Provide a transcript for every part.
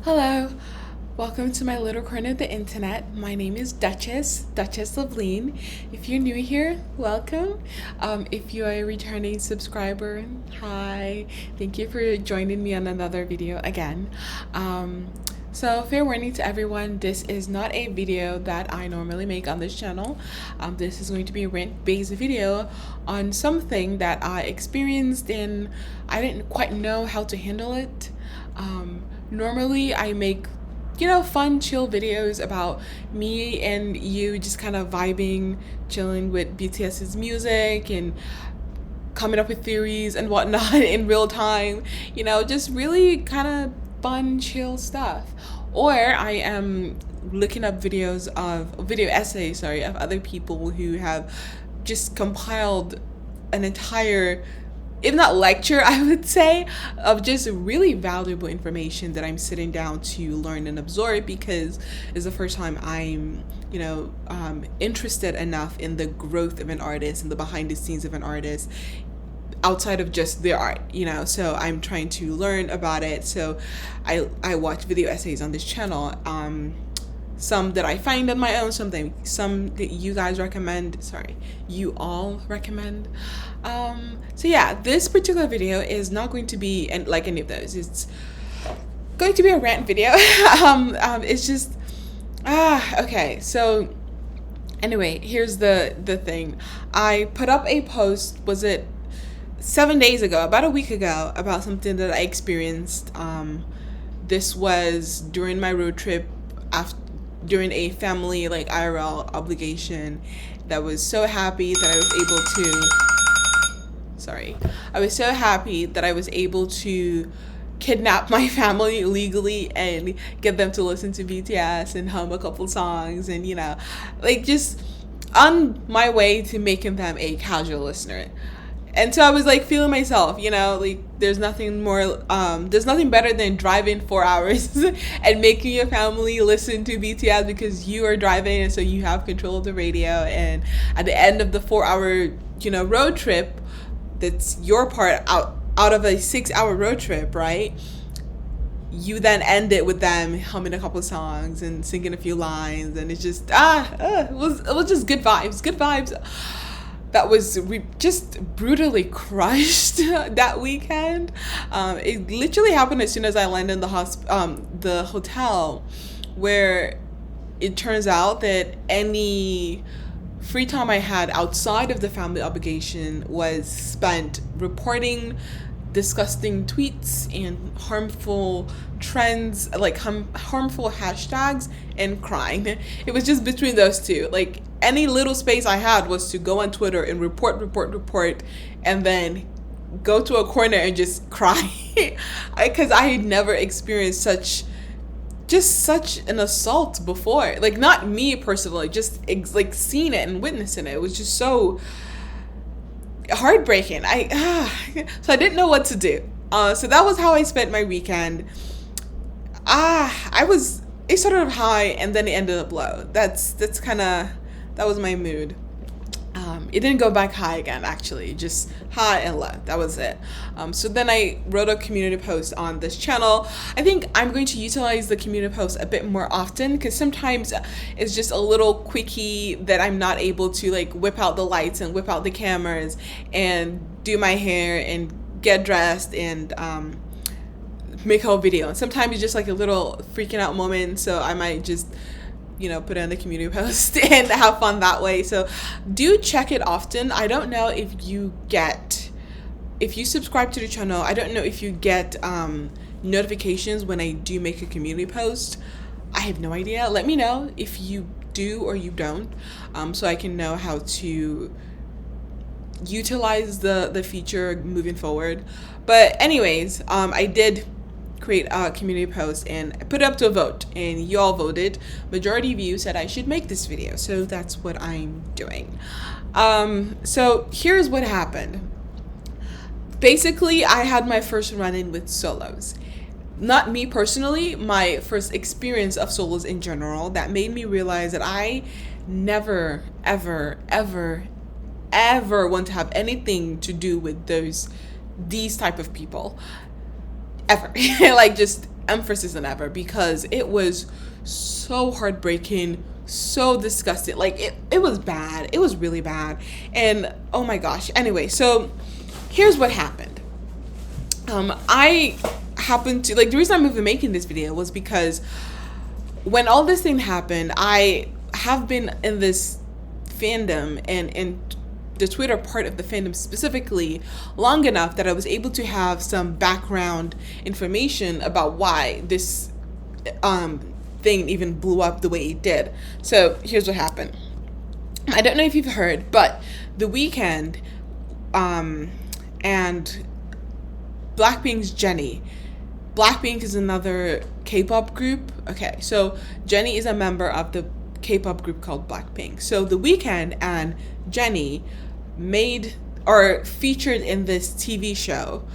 Hello, welcome to my little corner of the internet. My name is Duchess Loveleen. If you're new here, welcome. If you are a returning subscriber, hi. Thank you for joining me on another video again. So fair warning to everyone, this is not a video that I normally make on this channel. This is going to be a rant-based video on something that I experienced and I didn't quite know how to handle it. Normally I make, fun, chill videos about me and you just kind of vibing, chilling with BTS's music and coming up with theories and whatnot in real time, just really kind of fun, chill stuff. Or I am looking up video essays, of other people who have just compiled an entire, if not lecture, I would say, of just really valuable information that I'm sitting down to learn and absorb because it's the first time I'm, interested enough in the growth of an artist and the behind the scenes of an artist outside of just their art, so I'm trying to learn about it. So I watch video essays on this channel, some that I find on my own, some that you guys recommend, you all recommend. So yeah, this particular video is not going to be like any of those. It's going to be a rant video. It's just okay. So anyway, here's the thing. I put up a post, was it 7 days ago, about a week ago, about something that I experienced. This was during my road trip during a family IRL obligation. That was so happy that I was able to kidnap my family illegally and get them to listen to BTS and hum a couple songs and just on my way to making them a casual listener. And so I was feeling myself, there's nothing better than driving 4 hours and making your family listen to BTS because you are driving and so you have control of the radio. And at the end of the 4-hour, road trip, that's your part out of a 6-hour road trip, right? You then end it with them humming a couple of songs and singing a few lines, and it's just it was just good vibes. That was just brutally crushed that weekend. It literally happened as soon as I landed in the hotel, where it turns out that any free time I had outside of the family obligation was spent reporting disgusting tweets and harmful trends, harmful hashtags, and crying. It was just between those two. Any little space I had was to go on Twitter and report, and then go to a corner and just cry. Because I had never experienced such an assault before. Not me personally, just seeing it and witnessing it. It was just so heartbreaking. So I didn't know what to do. So that was how I spent my weekend. It started off high and then it ended up low. That was my mood. It didn't go back high again, actually, just high and low. That was it. So then I wrote a community post on this channel. I think I'm going to utilize the community post a bit more often because sometimes it's just a little quickie that I'm not able to whip out the lights and whip out the cameras and do my hair and get dressed and make a whole video. And sometimes it's just a little freaking out moment, so I might just put it on the community post and have fun that way. So do check it often. I don't know if you subscribe to the channel, I don't know if you get notifications when I do make a community post. I have no idea. Let me know if you do or you don't, so I can know how to utilize the feature moving forward. But anyways, I did create a community post and put it up to a vote, and you all voted. Majority of you said I should make this video, so that's what I'm doing. So here's what happened. Basically, I had my first run-in with solos. Not me personally, my first experience of solos in general, that made me realize that I never, ever, ever, ever want to have anything to do with these type of people. Ever. Just emphasis than ever because it was so heartbreaking, so disgusting. Like it was bad. It was really bad. And oh my gosh. Anyway, so here's what happened. I happened to, like, the reason I'm even making this video was because when all this thing happened, I have been in this fandom and in the Twitter part of the fandom specifically long enough that I was able to have some background information about why this thing even blew up the way it did. So here's what happened. I don't know if you've heard, but The Weeknd and Blackpink's Jennie. Blackpink is another K-pop group. Okay, so Jennie is a member of the K-pop group called Blackpink. So The Weeknd and Jennie made or featured in this TV show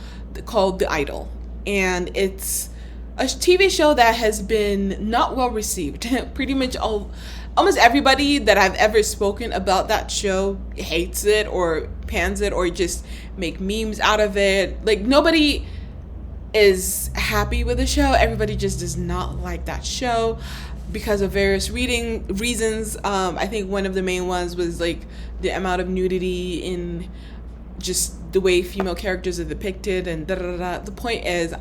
called The Idol, and it's a TV show that has been not well received. Pretty much almost everybody that I've ever spoken about that show hates it or pans it or just make memes out of it. Like, nobody is happy with the show. Everybody just does not like that show because of various reasons. I think one of the main ones was like the amount of nudity in just the way female characters are depicted and da da da. The point is,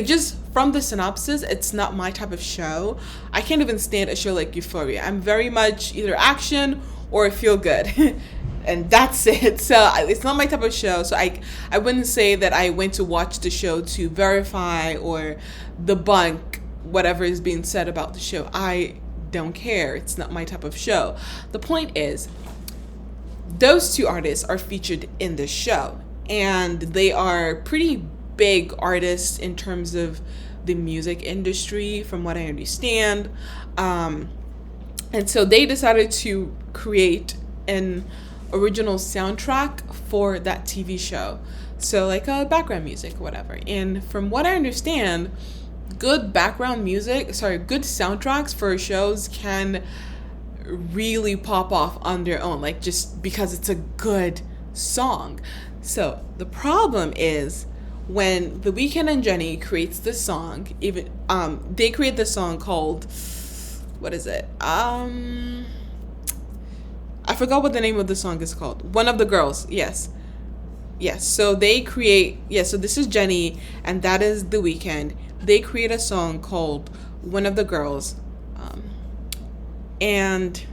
just from the synopsis, it's not my type of show. I can't even stand a show like Euphoria. I'm very much either action or feel good. And that's it. So it's not my type of show. So I wouldn't say that I went to watch the show to verify or debunk whatever is being said about the show. I don't care. It's not my type of show. The point is, those two artists are featured in this show, and they are pretty big artists in terms of the music industry, from what I understand. And so they decided to create an original soundtrack for that TV show. So like background music or whatever. And from what I understand, good soundtracks for shows can really pop off on their own, like just because it's a good song. So the problem is when The Weeknd and Jennie creates this song, they create this song called, what is it? I forgot what the name of the song is called. One of the Girls, yes. So they create, so this is Jennie and that is The Weeknd. They create a song called One of the Girls, and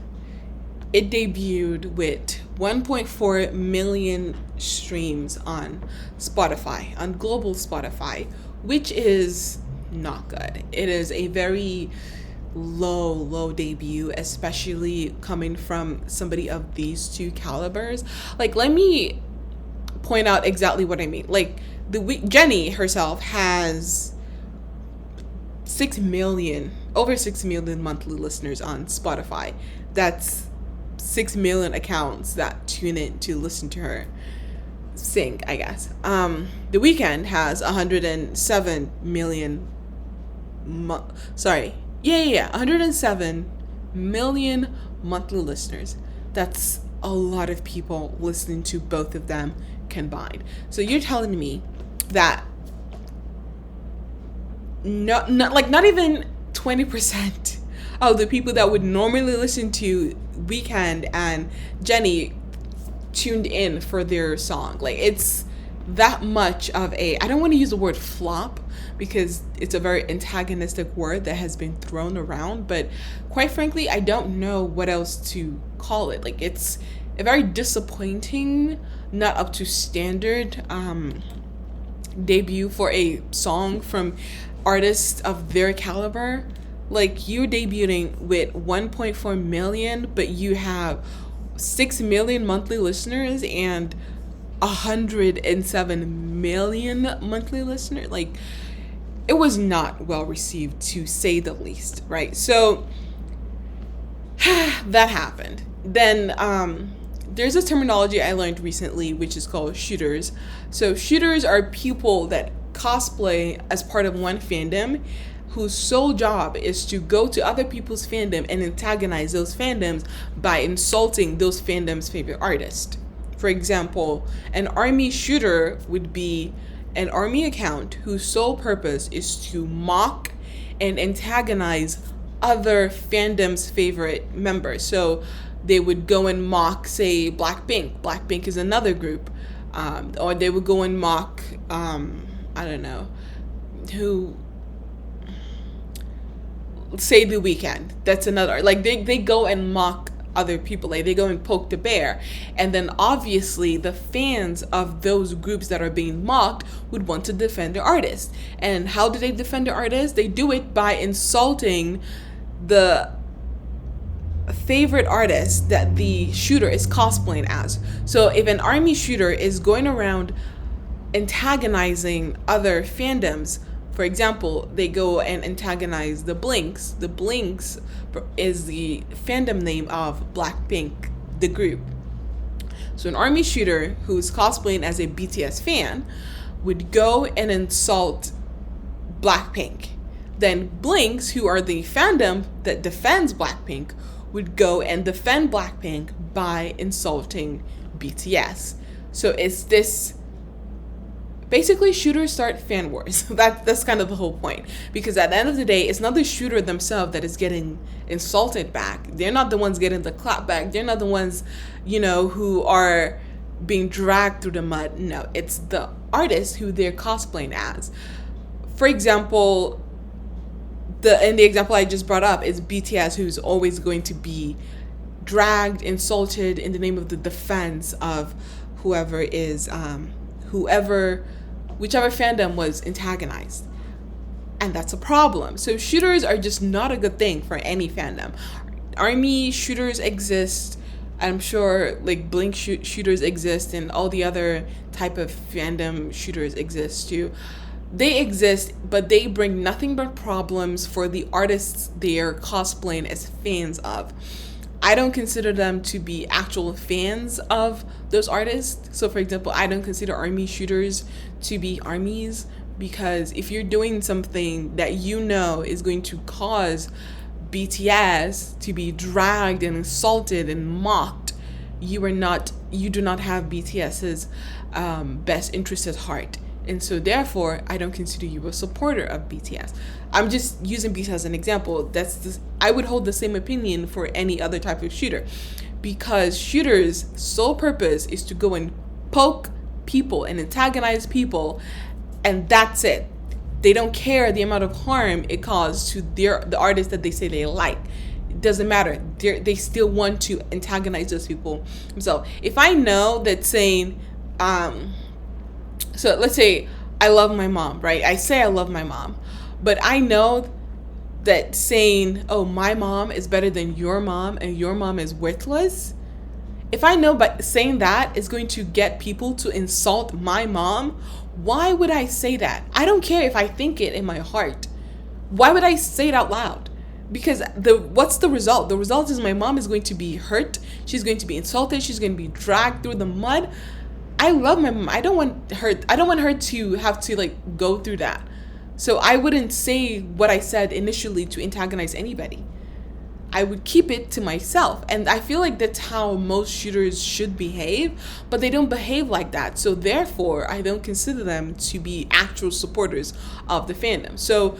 it debuted with 1.4 million streams on Spotify, on global Spotify, which is not good. It is a very low debut, especially coming from somebody of these two calibers. Like, let me point out exactly what I mean. Like, Jennie herself has over 6 million monthly listeners on Spotify. That's 6 million accounts that tune in to listen to her sing, I guess. The Weeknd has 107 million 107 million monthly listeners. That's a lot of people listening to both of them combined. So you're telling me that not even 20% of the people that would normally listen to Weeknd and Jennie tuned in for their song. Like, it's that much of I don't want to use the word flop because it's a very antagonistic word that has been thrown around, but quite frankly, I don't know what else to call it. Like, it's a very disappointing, not up to standard debut for a song from artists of their caliber. Like, you're debuting with 1.4 million, but you have 6 million monthly listeners and 107 million monthly listeners. Like, it was not well received, to say the least, right? So that happened. Then there's a terminology I learned recently which is called shooters. So shooters are people that cosplay as part of one fandom whose sole job is to go to other people's fandom and antagonize those fandoms by insulting those fandoms' favorite artist. For example, an army shooter would be an ARMY account whose sole purpose is to mock and antagonize other fandom's favorite members. So they would go and mock, say, Blackpink. Blackpink is another group. Or they would go and mock, I don't know, who, say The Weeknd. That's another. Like, they go and mock other people. Like, they go and poke the bear. And then obviously the fans of those groups that are being mocked would want to defend the artist. And how do they defend the artist? They do it by insulting the favorite artist that the shooter is cosplaying as. So if an ARMY shooter is going around antagonizing other fandoms, for example, they go and antagonize the Blinks. The Blinks is the fandom name of Blackpink, the group. So an ARMY shooter who's cosplaying as a BTS fan would go and insult Blackpink. Then Blinks, who are the fandom that defends Blackpink, would go and defend Blackpink by insulting BTS. So it's this, basically shooters start fan wars. That's kind of the whole point. Because at the end of the day, it's not the shooter themselves that is getting insulted back. They're not the ones getting the clap back. They're not the ones, who are being dragged through the mud. No, it's the artist who they're cosplaying as. For example, the example I just brought up is BTS, who's always going to be dragged, insulted in the name of the defense of whichever fandom was antagonized. And that's a problem. So shooters are just not a good thing for any fandom. ARMY shooters exist. I'm sure like Blink shooters exist, and all the other type of fandom shooters exist too. They exist, but they bring nothing but problems for the artists they are cosplaying as fans of. I don't consider them to be actual fans of those artists. So for example, I don't consider ARMY shooters to be armies, because if you're doing something that is going to cause BTS to be dragged and insulted and mocked, you do not have BTS's best interest at heart. And so therefore, I don't consider you a supporter of BTS. I'm just using BTS as an example. I would hold the same opinion for any other type of shooter, because shooters' sole purpose is to go and poke people and antagonize people, and that's it. They don't care the amount of harm it caused to the artist that they say they like. It doesn't matter. They still want to antagonize those people. So if I know that saying, so let's say I love my mom, right? I say I love my mom, but I know that saying, oh, my mom is better than your mom and your mom is worthless. If I know by saying that is going to get people to insult my mom, why would I say that? I don't care if I think it in my heart. Why would I say it out loud? Because what's the result? The result is my mom is going to be hurt. She's going to be insulted. She's going to be dragged through the mud. I love my mom. I don't want her to have to go through that. So I wouldn't say what I said initially to antagonize anybody. I would keep it to myself. And I feel like that's how most shooters should behave, but they don't behave like that. So therefore, I don't consider them to be actual supporters of the fandom. So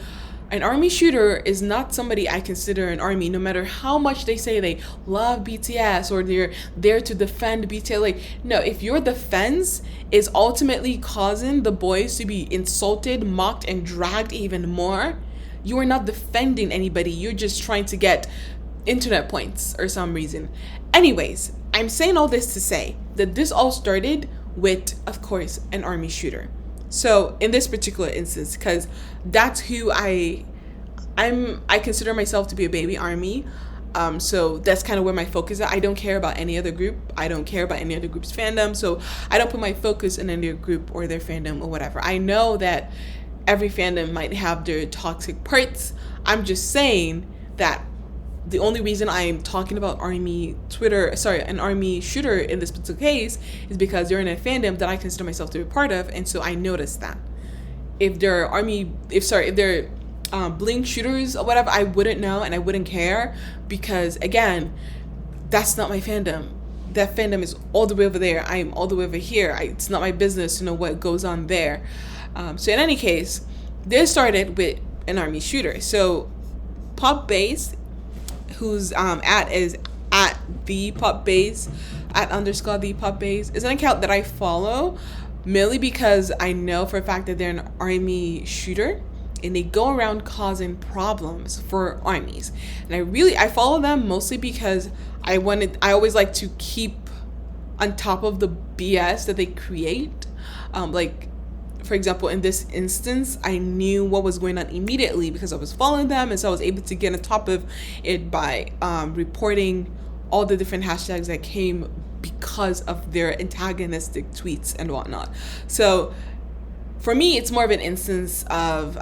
an ARMY shooter is not somebody I consider an ARMY, no matter how much they say they love BTS or they're there to defend BTS. No, if your defense is ultimately causing the boys to be insulted, mocked, and dragged even more, you are not defending anybody. You're just trying to get internet points or some reason. Anyways, I'm saying all this to say that this all started with, of course, an ARMY shooter. So in this particular instance, because that's who I consider myself to be a baby ARMY. So that's kind of where my focus is. I don't care about any other group. I don't care about any other group's fandom. So I don't put my focus in any group or their fandom or whatever. I know that every fandom might have their toxic parts. I'm just saying that the only reason I'm talking about an ARMY shooter in this particular case is because they're in a fandom that I consider myself to be part of, and so I noticed that. If they're Blink shooters or whatever, I wouldn't know and I wouldn't care, because again, that's not my fandom. That fandom is all the way over there. I'm all the way over here. It's not my business to know what goes on there. So in any case, this started with an army shooter. So Pop Base, whose at is at the Pop Base, at underscore the Pop Base, is an account that I follow mainly because I know for a fact that they're an army shooter and they go around causing problems for armies. And I follow them mostly because I always like to keep on top of the BS that they create. Like, for example, in this instance, I knew what was going on immediately because I was following them, and so I was able to get on top of it by reporting all the different hashtags that came because of their antagonistic tweets and whatnot. So for me, it's more of an instance of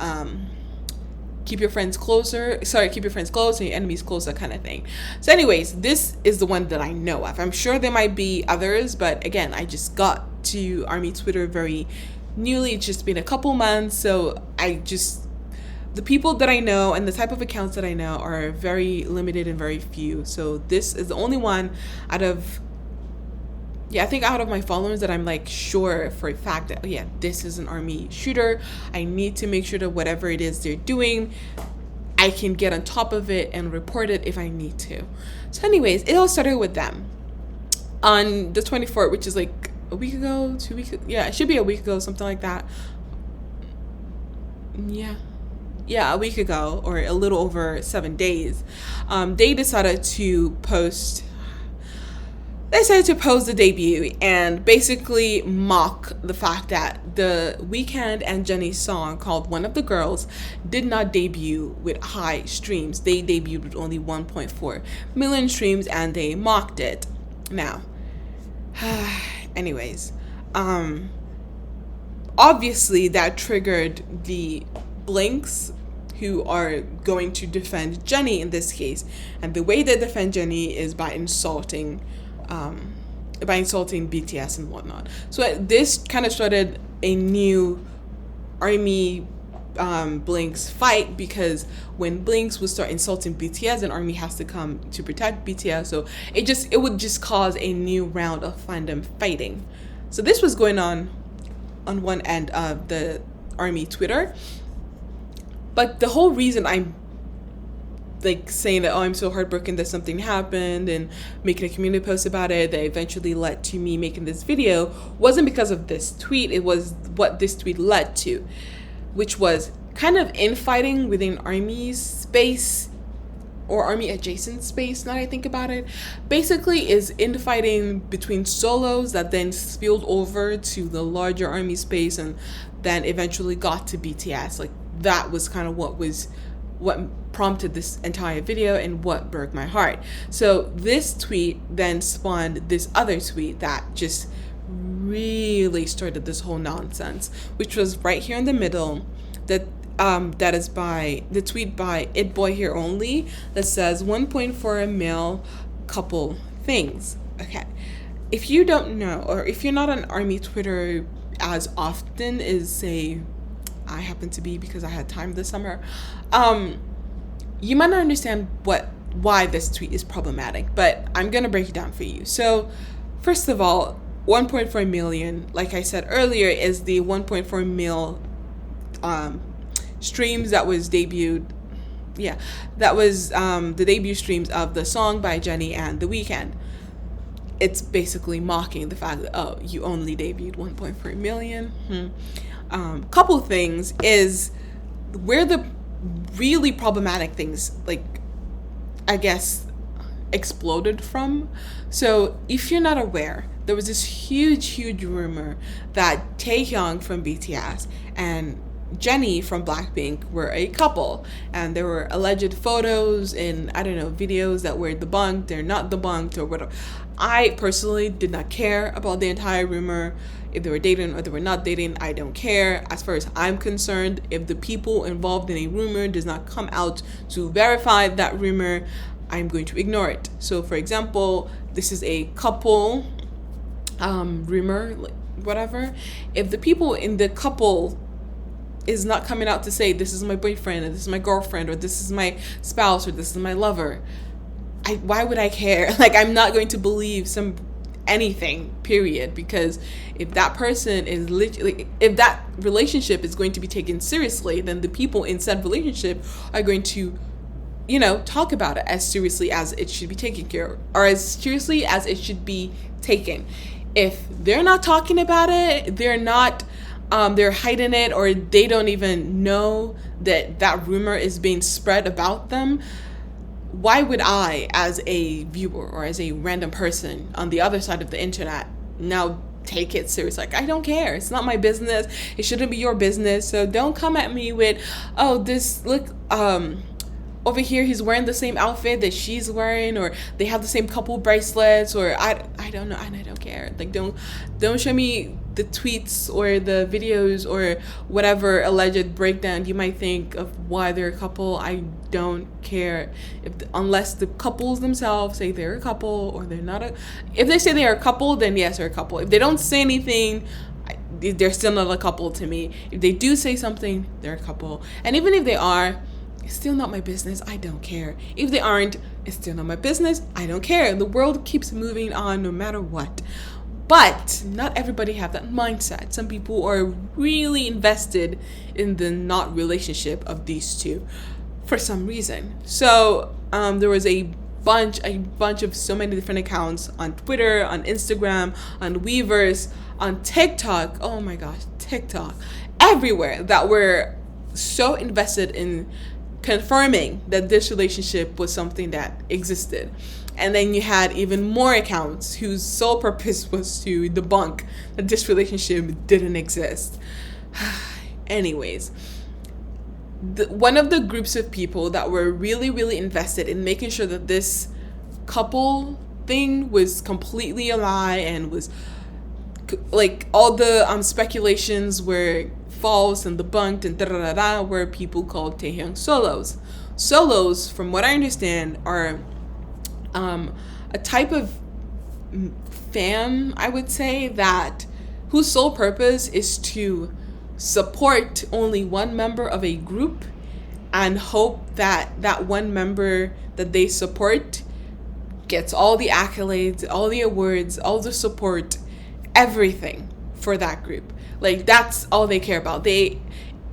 keep your friends close and your enemies closer kind of thing. So anyways, this is the one that I know of. I'm sure there might be others, but again, I just got to Army Twitter very newly. It's just been a couple months, so the people that I know and the type of accounts that I know are very limited and very few. So this is the only one out of my followers that I'm like sure for a fact that this is an army shooter. I need to make sure that whatever it is they're doing, I can get on top of it and report it if I need to. So anyways, it all started with them on the 24th, which is like a week ago, 2 weeks. Yeah, it should be a week ago, something like that. Yeah, a week ago, or a little over 7 days. They decided to post the debut and basically mock the fact that the Weeknd and Jennie's song called One of the Girls did not debut with high streams. They debuted with only 1.4 million streams, and they mocked it. Now, anyways, obviously that triggered the Blinks, who are going to defend Jennie in this case. And the way they defend Jennie is by insulting BTS and whatnot. So this kind of started a new Army Blinks fight, because when Blinks would start insulting BTS, then Army has to come to protect BTS. So it would just cause a new round of fandom fighting. So this was going on one end of the Army Twitter. But the whole reason I'm like saying that, I'm so heartbroken that something happened, and making a community post about it that eventually led to me making this video, wasn't because of this tweet. It was what this tweet led to, which was kind of infighting within Army's space, or Army adjacent space, now that I think about it. Basically is infighting between solos that then spilled over to the larger Army space, and then eventually got to BTS. Like, that was kind of what prompted this entire video and what broke my heart. So this tweet then spawned this other tweet that just really started this whole nonsense, which was right here in the middle. That is by the tweet by It Boy Here Only, that says 1.4 mil couple things. Okay, if you don't know, or if you're not on Army Twitter as often as say I happen to be, because I had time this summer, you might not understand why this tweet is problematic, but I'm gonna break it down for you. So first of all, 1.4 million, like I said earlier, is the 1.4 mil streams that was debuted. Yeah, that was the debut streams of the song by Jennie and The Weeknd. It's basically mocking the fact that, you only debuted 1.4 million. Couple things is where the really problematic things, like, I guess, exploded from. So if you're not aware, there was this huge rumor that Taehyung from BTS and Jennie from Blackpink were a couple, and there were alleged photos and videos that were debunked, they're not debunked, or whatever. I personally did not care about the entire rumor. If they were dating or they were not dating, I don't care. As far as I'm concerned, if the people involved in a rumor does not come out to verify that rumor, I'm going to ignore it. So for example, this is a couple rumor, like, whatever. If the people in the couple is not coming out to say, this is my boyfriend, or this is my girlfriend, or this is my spouse, or this is my lover, why would I care? Like, I'm not going to believe some anything, period. Because if that person is literally, if that relationship is going to be taken seriously, then the people in said relationship are going to, talk about it as seriously as it should be taken care of, or as seriously as it should be taken. If they're not talking about it, they're hiding it, or they don't even know that rumor is being spread about them, why would I, as a viewer or as a random person on the other side of the internet, now take it serious? Like, I don't care. It's not my business. It shouldn't be your business. So don't come at me with, oh, this, look, over here he's wearing the same outfit that she's wearing, or they have the same couple bracelets, or I don't know, and I don't care. Like, don't show me the tweets or the videos or whatever alleged breakdown you might think of why they're a couple. I don't care unless the couples themselves say they're a couple, or they're not if they say they are a couple, then yes, they're a couple. If they don't say anything, they're still not a couple to me. If they do say something, they're a couple. And even if they are, it's still not my business. I don't care. If they aren't, it's still not my business. I don't care. The world keeps moving on no matter what. But not everybody have that mindset. Some people are really invested in the not relationship of these two for some reason. So there was a bunch of so many different accounts on Twitter, on Instagram, on Weverse, on TikTok. Oh my gosh, TikTok, everywhere, that were so invested in confirming that this relationship was something that existed. And then you had even more accounts whose sole purpose was to debunk that this relationship didn't exist. Anyways, one of the groups of people that were really, really invested in making sure that this couple thing was completely a lie, and was like all the speculations were false and debunked and da-da-da-da, were people called Taehyung solos. Solos, from what I understand, are a type of fan, I would say, that whose sole purpose is to support only one member of a group and hope that that one member that they support gets all the accolades, all the awards, all the support, everything for that group. Like, that's all they care about. If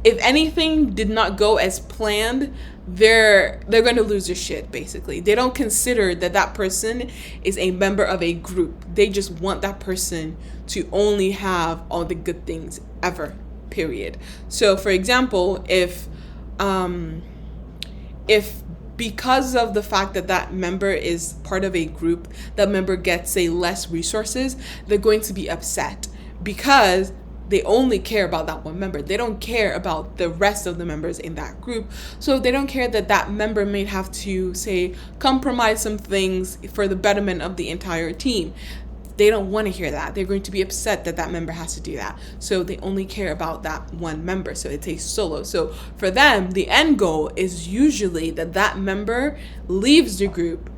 anything did not go as planned, they're going to lose their shit, basically. They don't consider that person is a member of a group. They just want that person to only have all the good things ever, period. So, for example, if because of the fact that member is part of a group, that member gets, say, less resources, they're going to be upset because they only care about that one member. They don't care about the rest of the members in that group. So they don't care that member may have to, say, compromise some things for the betterment of the entire team. They don't want to hear that. They're going to be upset that member has to do that. So they only care about that one member. So it's a solo. So for them, the end goal is usually that member leaves the group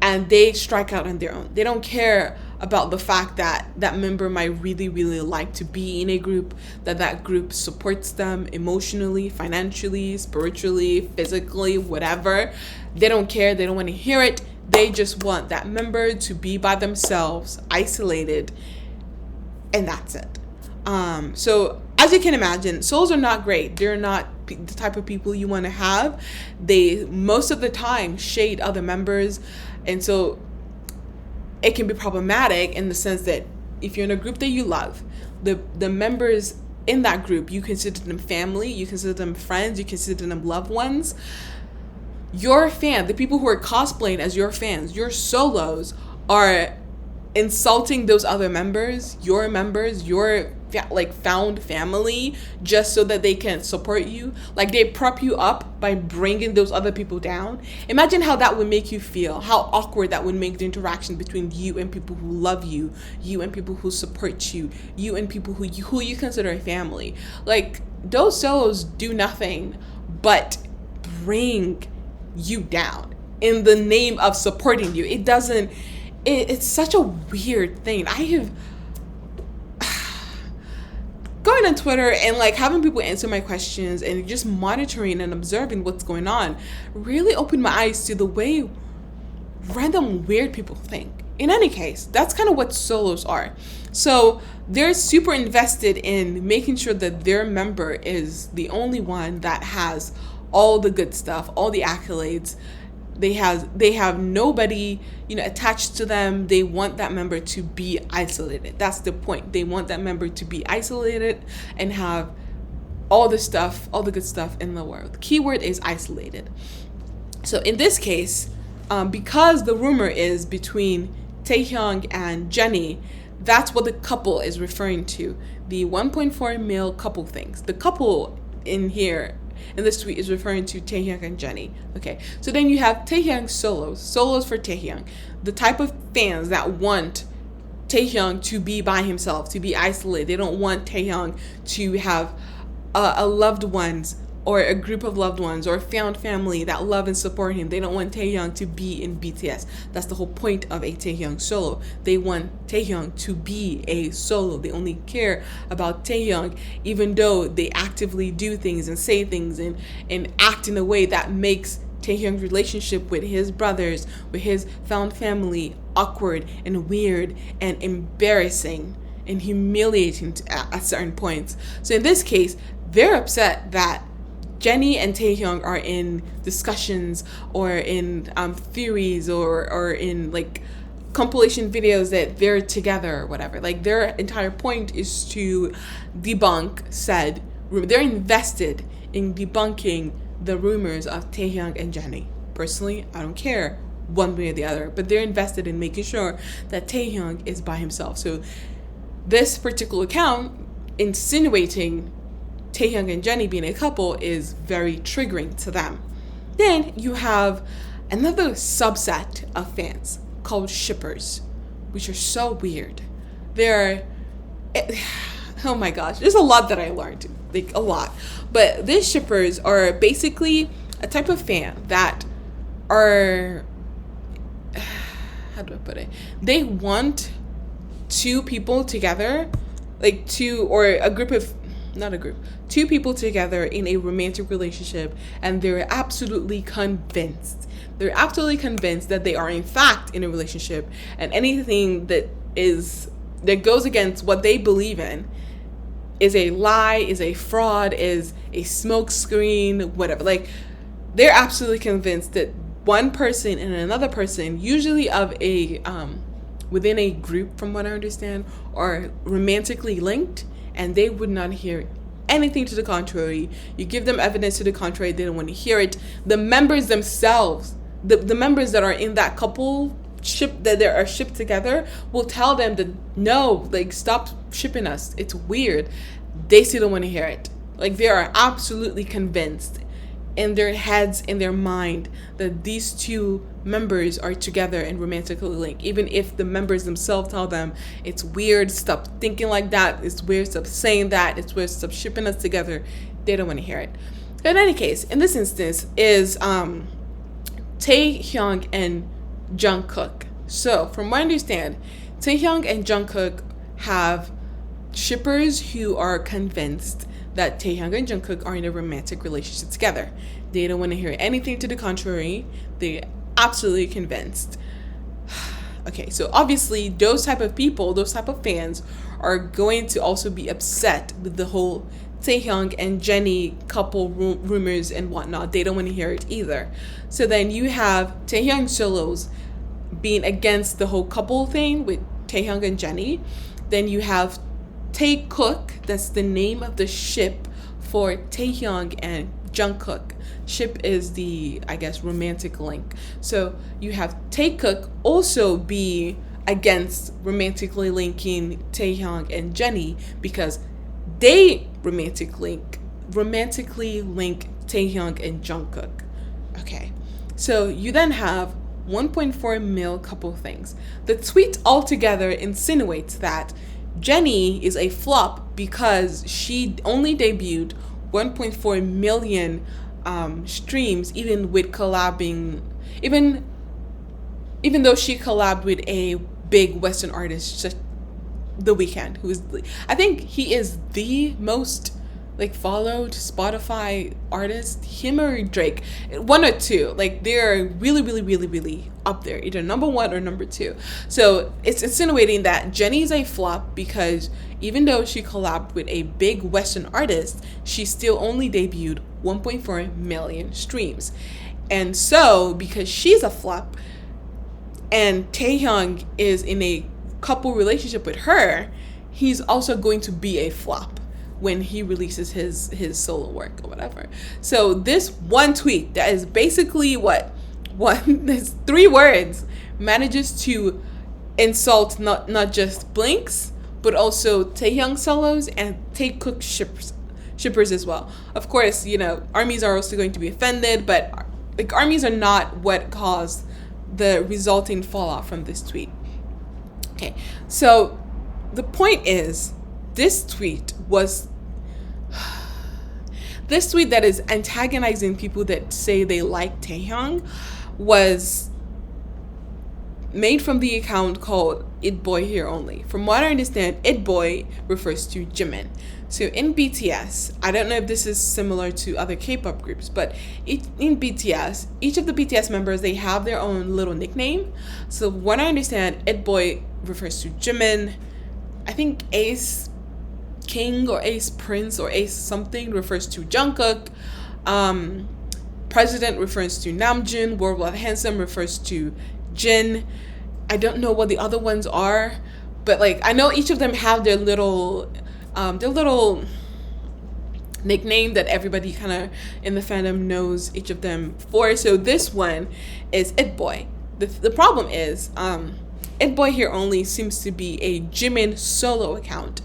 and they strike out on their own. They don't care about the fact that member might really, really like to be in a group, that group supports them emotionally, financially, spiritually, physically, whatever. They don't care. They don't want to hear it. They just want that member to be by themselves, isolated, and that's it. So as you can imagine, souls are not great. They're not the type of people you want to have. They, most of the time, shade other members, and so it can be problematic in the sense that if you're in a group that you love, the members in that group, you consider them family, you consider them friends, you consider them loved ones. Your fan, the people who are cosplaying as your fans, your solos, are insulting those other members, your found family, just so that they can support you. Like, they prop you up by bringing those other people down. Imagine how that would make you feel, how awkward that would make the interaction between you and people who love you, you and people who support you, you and people who you consider a family. Like, those solos do nothing but bring you down in the name of supporting you. It's such a weird thing. I have going on Twitter and like having people answer my questions and just monitoring and observing what's going on really opened my eyes to the way random weird people think. In any case, that's kind of what solos are. So they're super invested in making sure that their member is the only one that has all the good stuff, all the accolades. They have nobody, attached to them. They want that member to be isolated. That's the point. They want that member to be isolated and have all the stuff, all the good stuff in the world. Keyword is isolated. So in this case, because the rumor is between Taehyung and Jennie, that's what the couple is referring to. The 1.4 mil couple things. The couple in here in this tweet is referring to Taehyung and Jennie. Okay, so then you have Taehyung solos for Taehyung, the type of fans that want Taehyung to be by himself, to be isolated. They don't want Taehyung to have a loved ones or a group of loved ones or a found family that love and support him. They don't want Taehyung to be in BTS. That's the whole point of a Taehyung solo. They want Taehyung to be a solo. They only care about Taehyung, even though they actively do things and say things and act in a way that makes Taehyung's relationship with his brothers, with his found family, awkward and weird and embarrassing and humiliating at certain points. So in this case, they're upset that Jennie and Taehyung are in discussions or in theories or in like compilation videos that they're together or whatever. Like their entire point is to debunk said rumor. They're invested in debunking the rumors of Taehyung and Jennie. Personally, I don't care one way or the other, but they're invested in making sure that Taehyung is by himself. So this particular account insinuating Taehyung and Jennie being a couple is very triggering to them. Then you have another subset of fans called shippers, which are so weird. Oh my gosh, there's a lot that I learned, like a lot. But these shippers are basically a type of fan that are, how do I put it? They want two people together, like two people together in a romantic relationship, and they're absolutely convinced that they are in fact in a relationship, and anything that goes against what they believe in is a lie, is a fraud, is a smoke screen, whatever. Like they're absolutely convinced that one person and another person, usually of a within a group from what I understand, are romantically linked, and they would not hear anything to the contrary. You give them evidence to the contrary, they don't want to hear it. The members themselves, the members that are in that couple ship, that they are shipped together, will tell them that no, like stop shipping us, it's weird. They still don't want to hear it. Like they are absolutely convinced in their heads, in their mind, that these two members are together and romantically linked, even if the members themselves tell them it's weird, stop thinking like that, it's weird, stop saying that, it's weird, stop shipping us together. They don't want to hear it. But in any case, in this instance is Taehyung and Jungkook. So from what I understand, Taehyung and Jungkook have shippers who are convinced that Taehyung and Jungkook are in a romantic relationship together. They don't want to hear anything to the contrary. They're absolutely convinced. Okay, so obviously those type of people, those type of fans are going to also be upset with the whole Taehyung and Jennie couple rumors and whatnot. They don't want to hear it either. So then you have Taehyung solos being against the whole couple thing with Taehyung and Jennie. Then you have Taekook, that's the name of the ship for Taehyung and Jungkook. Ship is the, I guess, romantic link. So you have Taekook also be against romantically linking Taehyung and Jennie because they romantically link Taehyung and Jungkook. Okay, so you then have 1.4 mil couple things. The tweet altogether insinuates that Jennie is a flop because she only debuted 1.4 million streams, even with collabing, even though she collabed with a big Western artist, The Weeknd, who is, I think he is the most like followed Spotify artists, him or Drake, one or two. Like they're really, really, really, really up there, either number one or number two. So it's insinuating that Jennie's a flop because even though she collabed with a big Western artist, she still only debuted 1.4 million streams. And so because she's a flop and Taehyung is in a couple relationship with her, he's also going to be a flop when he releases his solo work or whatever. So this one tweet that is basically there's 3 words manages to insult not just Blinks but also Taehyung solos and Taekook shippers as well. Of course, armies are also going to be offended, but like armies are not what caused the resulting fallout from this tweet. Okay, so the point is, this tweet that is antagonizing people that say they like Taehyung was made from the account called It Boy Here Only. From what I understand, It Boy refers to Jimin. So in BTS, I don't know if this is similar to other K-pop groups, but in BTS, each of the BTS members, they have their own little nickname. So what I understand, It Boy refers to Jimin. I think Ace King or Ace Prince or Ace something refers to Jungkook. President refers to Namjoon. Worldwide Handsome refers to Jin. I don't know what the other ones are, but like I know each of them have their little nickname that everybody kind of in the fandom knows each of them for. So this one is It Boy. The problem is It Boy Here Only seems to be a Jimin solo account.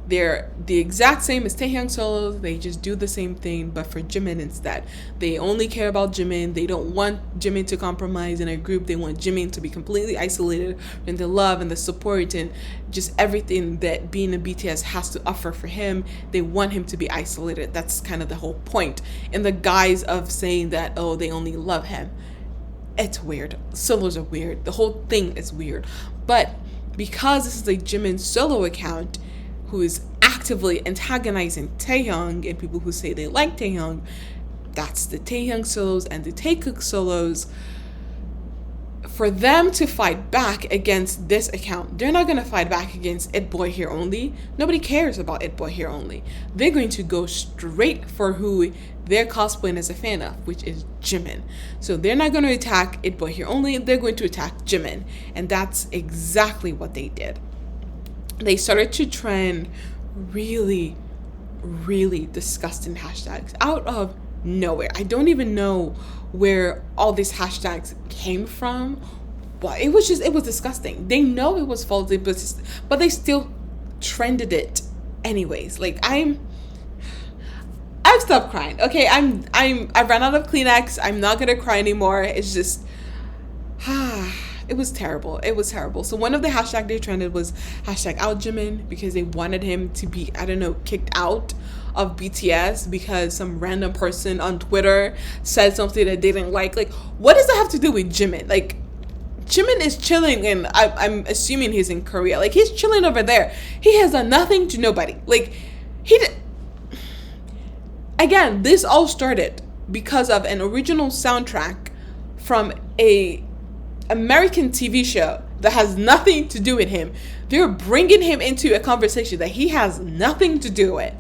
They're the exact same as Taehyung solos. They just do the same thing, but for Jimin instead. They only care about Jimin. They don't want Jimin to compromise in a group. They want Jimin to be completely isolated from the love and the support and just everything that being in BTS has to offer for him. They want him to be isolated. That's kind of the whole point. In the guise of saying that, oh, they only love him. It's weird. Solos are weird. The whole thing is weird. But because this is a Jimin solo account, who is actively antagonizing Taehyung and people who say they like Taehyung, that's the Taehyung solos and the Taekook solos. For them to fight back against this account, they're not going to fight back against It Boy Here Only. Nobody cares about It Boy Here Only. They're going to go straight for who they're cosplaying as a fan of, which is Jimin. So they're not going to attack It Boy Here Only. They're going to attack Jimin. And that's exactly what they did. They started to trend really, really disgusting hashtags out of nowhere. I don't even know where all these hashtags came from, but it was disgusting. They know it was faulty, but they still trended it anyways. Like I've stopped crying. Okay, I ran out of Kleenex. I'm not gonna cry anymore. It's just it was terrible. It was terrible. So one of the hashtags they trended was hashtag out Jimin because they wanted him to be, I don't know, kicked out of BTS because some random person on Twitter said something that they didn't like. Like, what does that have to do with Jimin? Like, Jimin is chilling, and I'm assuming he's in Korea. Like, he's chilling over there. He has done nothing to nobody. Like, again, this all started because of an original soundtrack from a American TV show that has nothing to do with him. They're bringing him into a conversation that he has nothing to do with.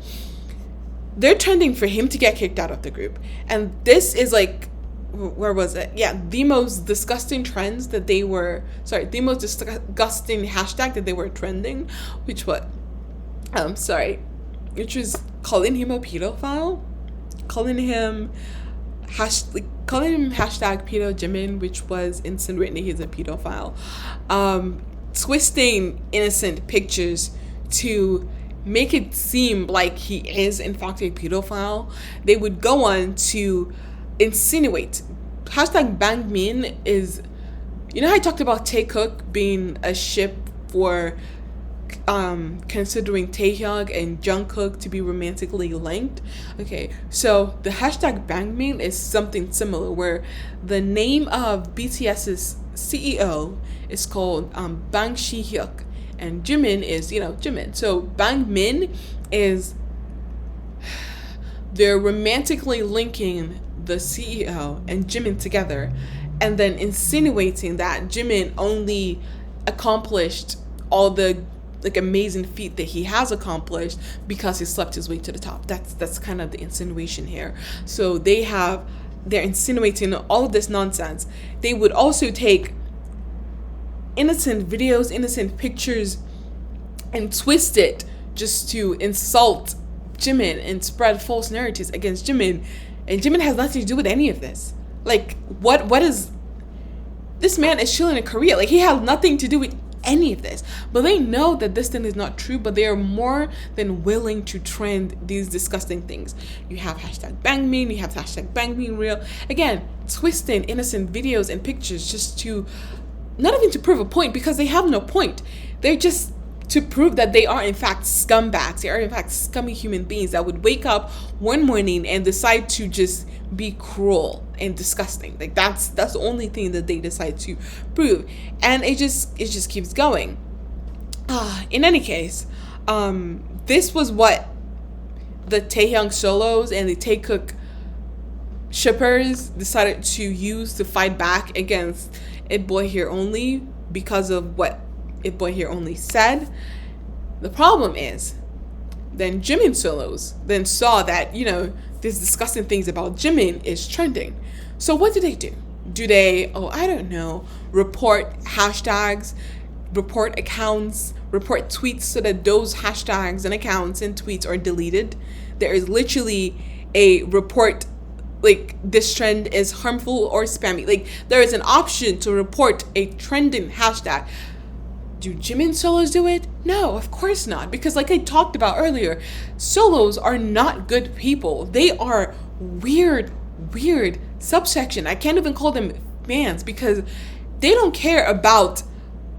They're trending for him to get kicked out of the group. And this is like, where was it? Yeah, the most disgusting trends that they were, the most disgusting hashtag that they were trending, which was calling him a pedophile, calling him hashtag pedo Jimin, which was insinuating he's a pedophile, twisting innocent pictures to make it seem like he is in fact a pedophile. They would go on to insinuate hashtag Bangmin is, I talked about Taekook being a ship for considering Taehyung and Jungkook to be romantically linked. Okay, so the hashtag Bangmin is something similar, where the name of BTS's CEO is called Bang Si-hyuk, and Jimin is, Jimin. So Bangmin is they're romantically linking the CEO and Jimin together, and then insinuating that Jimin only accomplished all the like amazing feat that he has accomplished because he slept his way to the top. That's kind of the insinuation here. So they're insinuating all of this nonsense. They would also take innocent videos, innocent pictures, and twist it just to insult Jimin and spread false narratives against Jimin. And Jimin has nothing to do with any of this. Like, what is... This man is chilling in Korea. Like, he has nothing to do with any of this. But they know that this thing is not true, but they are more than willing to trend these disgusting things. You have hashtag bangmin, you have hashtag bangmin real. Again, twisting innocent videos and pictures just to... Not even to prove a point, because they have no point. They're just to prove that they are in fact scumbags. They are in fact scummy human beings that would wake up one morning and decide to just be cruel and disgusting. Like that's the only thing that they decide to prove, and it just keeps going. In any case, this was what the Taehyung solos and the Taekook shippers decided to use to fight back against It Boy Here Only because of what It Boy Here Only said. The problem is, then Jimin solos then saw that, these disgusting things about Jimin is trending. So what do? Do they, I don't know, report hashtags, report accounts, report tweets so that those hashtags and accounts and tweets are deleted? There is literally a report, like, this trend is harmful or spammy. Like, there is an option to report a trending hashtag. Do Jimin solos do it? No, of course not. Because like I talked about earlier, solos are not good people. They are weird subsection. I can't even call them fans because they don't care about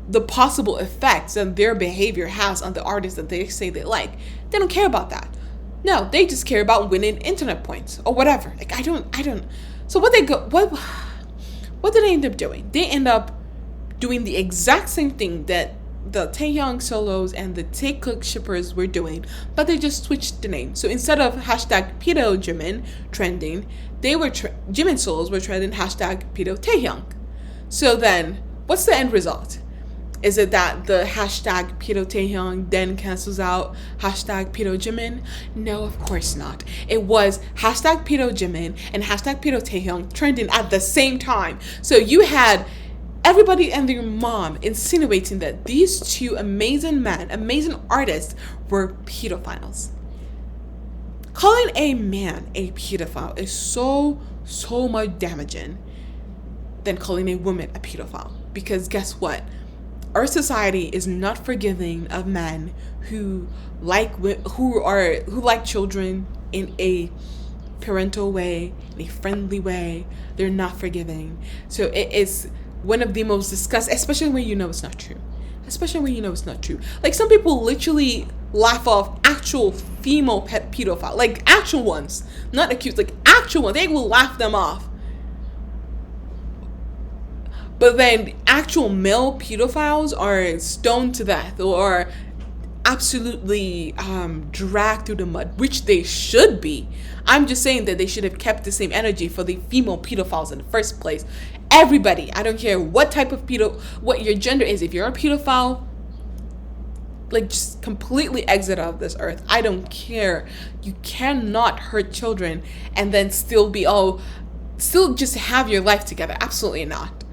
the possible effects that their behavior has on the artists that they say they like. They don't care about that. No, they just care about winning internet points or whatever. Like I don't. So what did they end up doing? They end up doing the exact same thing that the Taehyung solos and the Taekook shippers were doing, but they just switched the name. So instead of hashtag Pedo Jimin trending, Jimin solos were trending hashtag Pedo Taehyung. So then, what's the end result? Is it that the hashtag Pedo Taehyung then cancels out hashtag Pedo Jimin? No, of course not. It was hashtag Pedo Jimin and hashtag Pedo Taehyung trending at the same time. So you had everybody and their mom insinuating that these two amazing artists were pedophiles. Calling a man a pedophile is so much damaging than calling a woman a pedophile. Because guess what? Our society is not forgiving of men who like children in a parental way, in a friendly way. They're not forgiving. So it is one of the most disgusting, especially when you know it's not true. Like some people literally laugh off actual female pet pedophile, like actual ones, not accused, like actual ones. They will laugh them off. But then actual male pedophiles are stoned to death or absolutely dragged through the mud, which they should be. I'm just saying that they should have kept the same energy for the female pedophiles in the first place. Everybody, I don't care what type of what your gender is. If you're a pedophile, like just completely exit out of this earth. I don't care. You cannot hurt children and then still just have your life together. Absolutely not.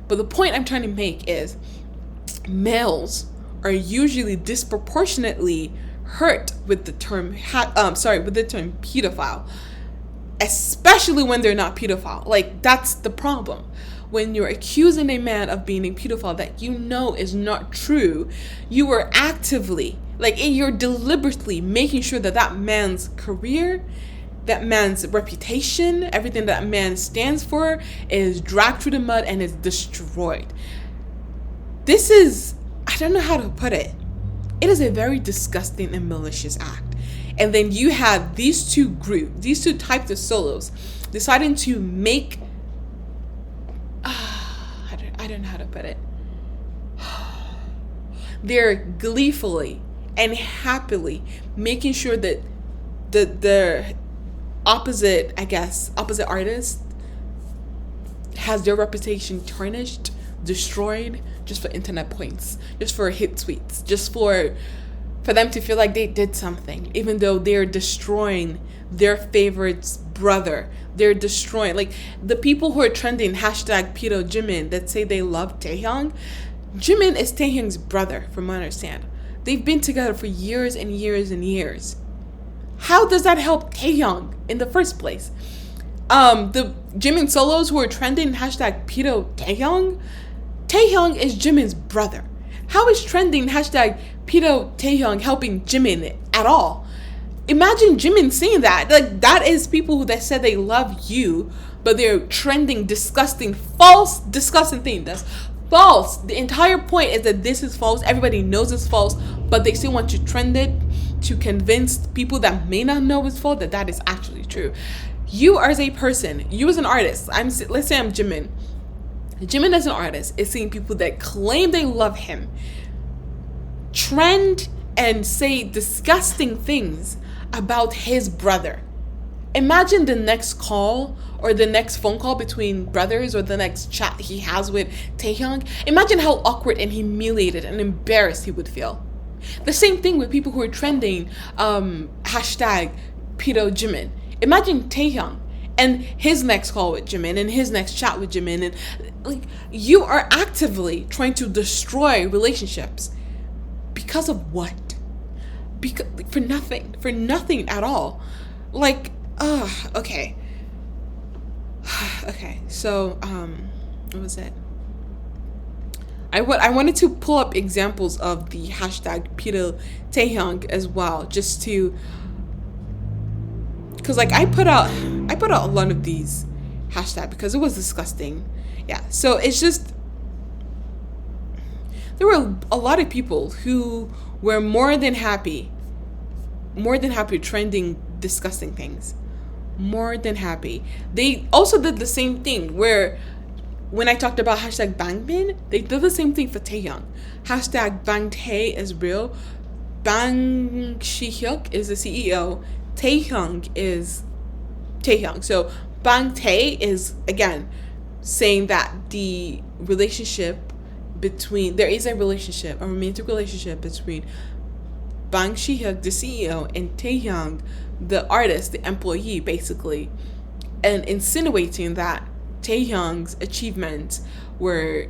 But the point I'm trying to make is males are usually disproportionately hurt with the term pedophile, especially when they're not pedophile. Like that's the problem. When you're accusing a man of being a pedophile that you know is not true, you are actively, you're deliberately making sure that that man's career, that man's reputation, everything that man stands for is dragged through the mud and is destroyed. This is, I don't know how to put it. It is a very disgusting and malicious act. And then you have these two types of solos deciding to make, I don't know how to put it. They're gleefully and happily making sure that opposite, I guess, opposite artist has their reputation tarnished, destroyed, just for internet points, just for hit tweets, just for them to feel like they did something, even though they're destroying their favorite's brother. They're destroying, like, the people who are trending hashtag pedo Jimin that say they love Taehyung. Jimin is Taehyung's brother, from what I understand. They've been together for years and years and years. How does that help Taehyung in the first place? The Jimin solos who are trending hashtag pedo Taehyung is Jimin's brother. How is trending hashtag pedo Taehyung helping Jimin at all? Imagine Jimin saying that. Like, that is people who that said they love you, but they're trending disgusting, false, disgusting thing. That's false. The entire point is that this is false. Everybody knows it's false, but they still want to trend it to convince people that may not know it's false that that is actually true. You as a person, you as an artist, let's say I'm Jimin. Jimin as an artist is seeing people that claim they love him trend and say disgusting things about his brother. Imagine the next call or the next phone call between brothers or the next chat he has with Taehyung. Imagine how awkward and humiliated and embarrassed he would feel. The same thing with people who are trending hashtag pedo Jimin. Imagine Taehyung and his next call with Jimin and his next chat with Jimin, and like, you are actively trying to destroy relationships because of what? Because for nothing at all. Like, okay. Okay, so what was it? I wanted to pull up examples of the hashtag pedo Taehyung as well, just to, because like I put out a lot of these hashtag because it was disgusting. Yeah, so it's just, there were a lot of people who were more than happy trending disgusting things. More than happy. They also did the same thing where when I talked about hashtag Bangbin, they did the same thing for Taehyung. Hashtag Bang Tae is real. Bang Shi-hyuk is the CEO. Taehyung is Taehyung. So Bang Tae is, again, saying that the relationship between, there is a romantic relationship between Bang Shi-hyuk, the CEO, and Taehyung, the artist, the employee, basically, and insinuating that Taehyung's achievements were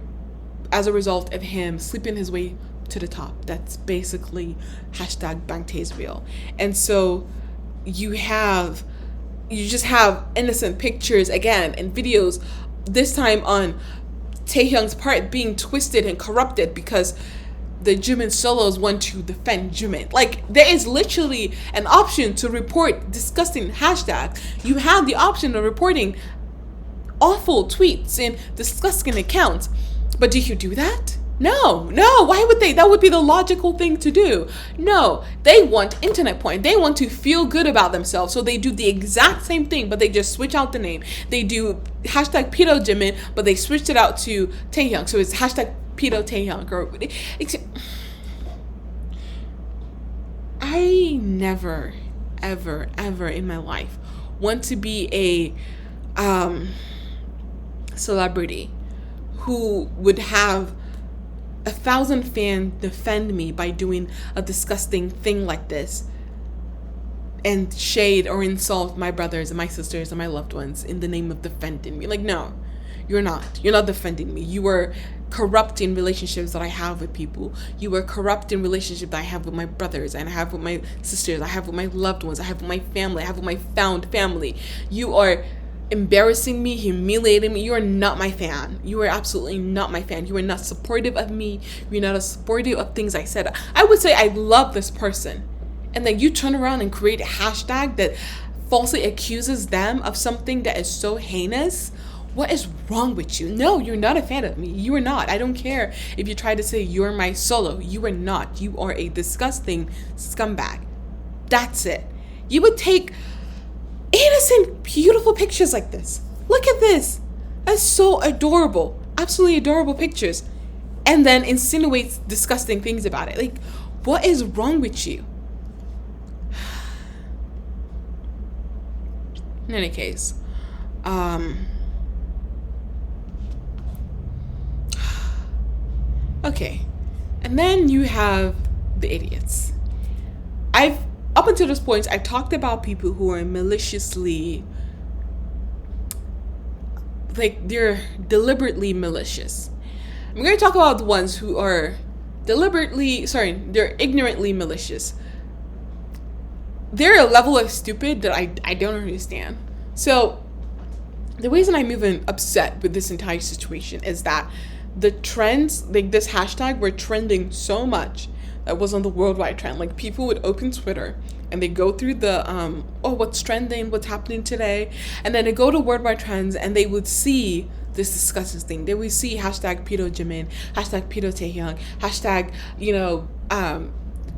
as a result of him sleeping his way to the top. That's basically hashtag Bang Tae's real. And so you just have innocent pictures again and videos, this time on Taehyung's part being twisted and corrupted because the Jimin solos want to defend Jimin. Like, there is literally an option to report disgusting hashtags. You have the option of reporting awful tweets and disgusting accounts. But do you do that? No. Why would they? That would be the logical thing to do. No, they want internet point. They want to feel good about themselves. So they do the exact same thing, but they just switch out the name. They do hashtag pedo Jimin, but they switched it out to Taehyung. So it's hashtag pedo Taehyung. I never, ever, ever in my life want to be a celebrity who would have 1,000 fans defend me by doing a disgusting thing like this and shade or insult my brothers and my sisters and my loved ones in the name of defending me. Like, no, you're not defending me. You are corrupting relationships that I have with people. You are corrupting relationships that I have with my brothers and I have with my sisters, I have with my loved ones, I have with my family, I have with my found family. You are embarrassing me, humiliating me. You are not my fan. You are absolutely not my fan. You are not supportive of me. You're not supportive of things I said. I would say I love this person, and then you turn around and create a hashtag that falsely accuses them of something that is so heinous. What is wrong with you? No, you're not a fan of me. You are not. I don't care if you try to say you're my solo. You are not. You are a disgusting scumbag. That's it. You would take innocent, beautiful pictures like this. Look at this. That's so adorable. Absolutely adorable pictures. And then insinuates disgusting things about it. Like, what is wrong with you? In any case, um, okay. And then you have the idiots. Up until this point, I talked about people who are maliciously, like, they're deliberately malicious. I'm going to talk about the ones who are they're ignorantly malicious. They're a level of stupid that I don't understand. So, the reason I'm even upset with this entire situation is that the trends, like this hashtag, were trending so much that was on the worldwide trend. Like, people would open Twitter and they go through the what's trending, what's happening today, and then they go to worldwide trends and they would see this disgusting thing. They would see hashtag pedo Jimin, hashtag pedo Taehyung, hashtag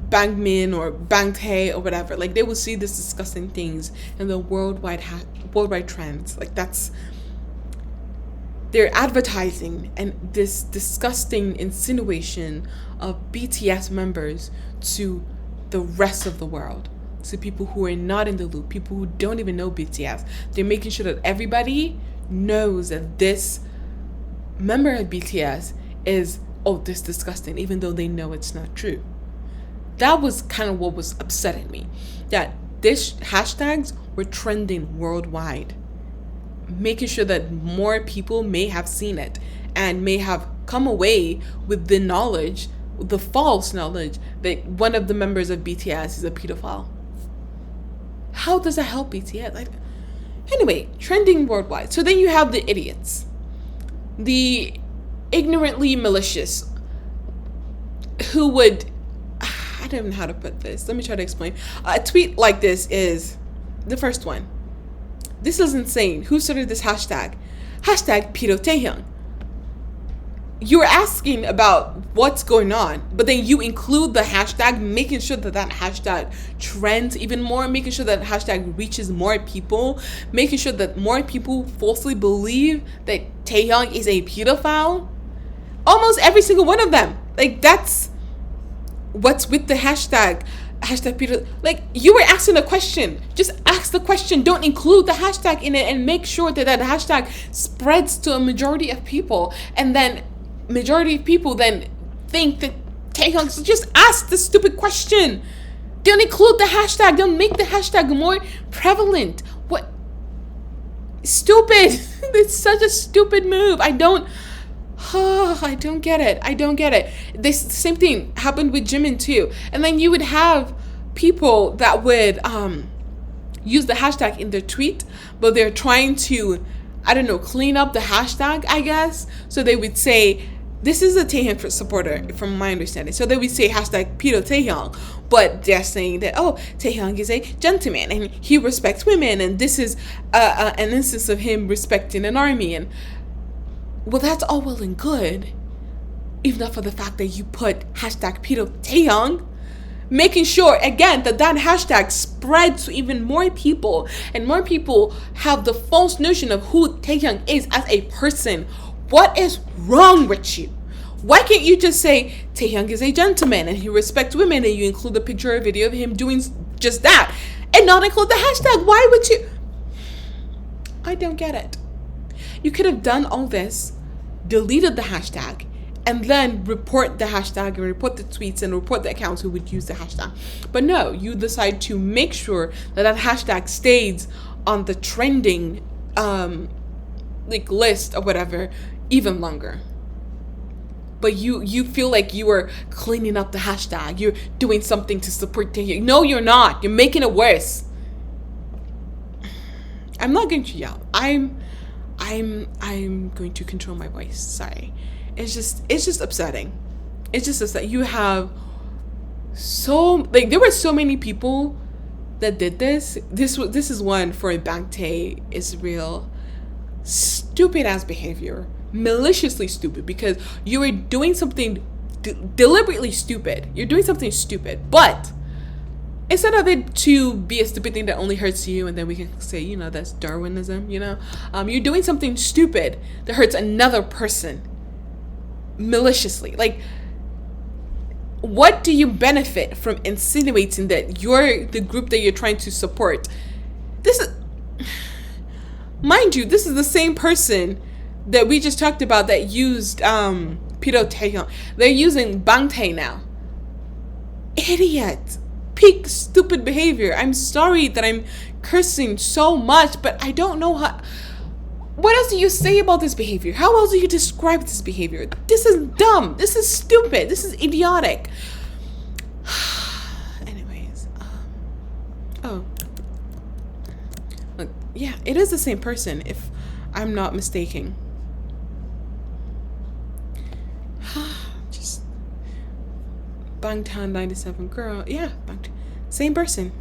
Bangmin or Bangtae or whatever. Like, they would see this disgusting things in the worldwide trends. Like, they're advertising and this disgusting insinuation of BTS members to the rest of the world, to people who are not in the loop, people who don't even know BTS. They're making sure that everybody knows that this member of BTS is, this disgusting, even though they know it's not true. That was kind of what was upsetting me, that these hashtags were trending worldwide, making sure that more people may have seen it and may have come away with the knowledge, the false knowledge, that one of the members of BTS is a pedophile. How does that help BTS? Anyway, trending worldwide. So then you have the idiots, the ignorantly malicious, who would, I don't know how to put this. Let me try to explain. A tweet like this is the first one. This is insane. Who started this hashtag? Hashtag pedo Taehyung. You're asking about what's going on, but then you include the hashtag, making sure that hashtag trends even more, making sure that hashtag reaches more people, making sure that more people falsely believe that Taehyung is a pedophile. Almost every single one of them. Like, that's what's with the hashtag pedo. Like, you were asking a question, just ask the question, don't include the hashtag in it, and make sure that hashtag spreads to a majority of people, and then majority of people then think that Taehyung. So just ask the stupid question, don't include the hashtag, don't make the hashtag more prevalent. What stupid. It's such a stupid move. I don't get it. This same thing happened with Jimin too. And then you would have people that would use the hashtag in their tweet, but they're trying to, clean up the hashtag, I guess. So they would say, this is a Taehyung supporter, from my understanding. So they would say hashtag pedo Taehyung, but they're saying that, Taehyung is a gentleman and he respects women, and this is an instance of him respecting an army. And well, that's all well and good, if not for the fact that you put hashtag pedo Taehyung, making sure, again, that hashtag spreads to even more people, and more people have the false notion of who Taehyung is as a person. What is wrong with you? Why can't you just say Taehyung is a gentleman and he respects women, and you include a picture or video of him doing just that, and not include the hashtag? Why would you? I don't get it. You could have done all this, deleted the hashtag, and then report the hashtag and report the tweets and report the accounts who would use the hashtag. But no, you decide to make sure that hashtag stays on the trending list or whatever even longer. But you feel like you are cleaning up the hashtag. You're doing something to support Taehyung. No, you're not. You're making it worse. I'm not going to yell. I'm going to control my voice. Sorry. It's just upsetting. It's just upsetting. You have there were so many people that did this. This is one for Bangtae is real stupid ass behavior, maliciously stupid, because you are doing something deliberately stupid. You're doing something stupid, but instead of it to be a stupid thing that only hurts you, and then we can say, that's Darwinism, you're doing something stupid that hurts another person maliciously. Like, what do you benefit from insinuating that you're the group that you're trying to support? This is Mind you, this is the same person that we just talked about that used Pito Taehyung. They're using Bangtae now. Idiot. Peak stupid behavior. I'm sorry that I'm cursing so much, but I don't know how. What else do you say about this behavior? How else do you describe this behavior? This is dumb. This is stupid. This is idiotic. Anyways, oh, look, yeah, it is the same person if I'm not mistaken. Just Bangtan 97 girl. Yeah, same person.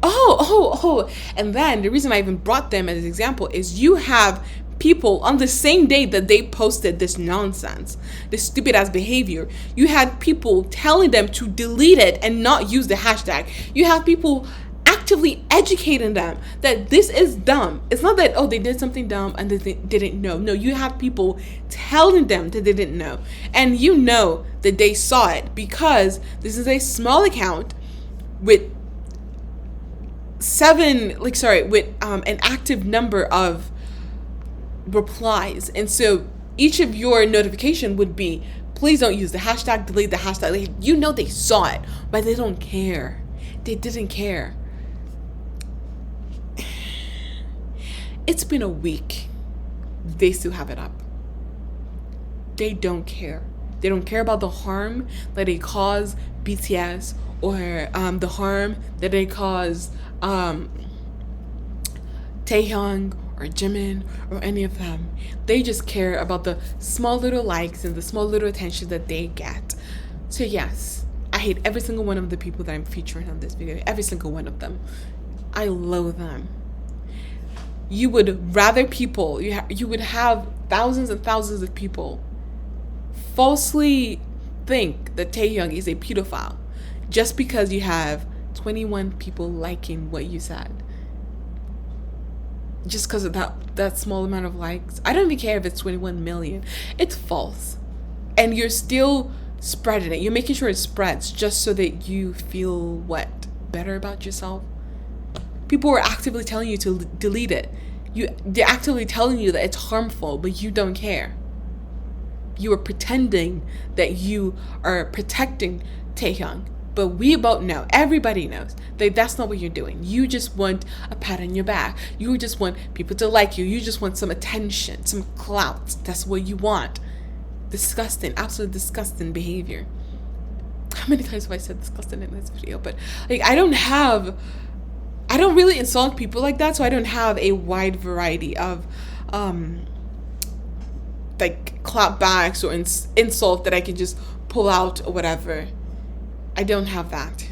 Oh, and then the reason I even brought them as an example is you have people on the same day that they posted this nonsense, this stupid ass behavior. You had people telling them to delete it and not use the hashtag. You have people actively educating them that this is dumb. It's not that, oh, they did something dumb and they didn't know. No, you have people telling them that they didn't know. And you know that they saw it because this is a small account with an active number of replies, and so each of your notification would be, please don't use the hashtag, delete the hashtag. Like, you know they saw it, but they don't care. They didn't care. It's been a week. They still have it up. They don't care. They don't care about the harm that they cause BTS or the harm that they cause Taehyung or Jimin or any of them. They just care about the small little likes and the small little attention that they get. So yes, I hate every single one of the people that I'm featuring on this video. Every single one of them. I loathe them. You would rather people, you would have thousands and thousands of people falsely think that Taehyung is a pedophile just because you have 21 people liking what you said. Just because of that small amount of likes. I don't even care if it's 21 million. It's false. And you're still spreading it. You're making sure it spreads just so that you feel better about yourself. People are actively telling you to delete it. They're actively telling you that it's harmful, but you don't care. You are pretending that you are protecting Taehyung. But we both know, everybody knows, that that's not what you're doing. You just want a pat on your back. You just want people to like you. You just want some attention, some clout. That's what you want. Disgusting, absolutely disgusting behavior. How many times have I said disgusting in this video? But like, I don't really insult people like that, so I don't have a wide variety of like clap backs or insult that I can just pull out or whatever. I don't have that.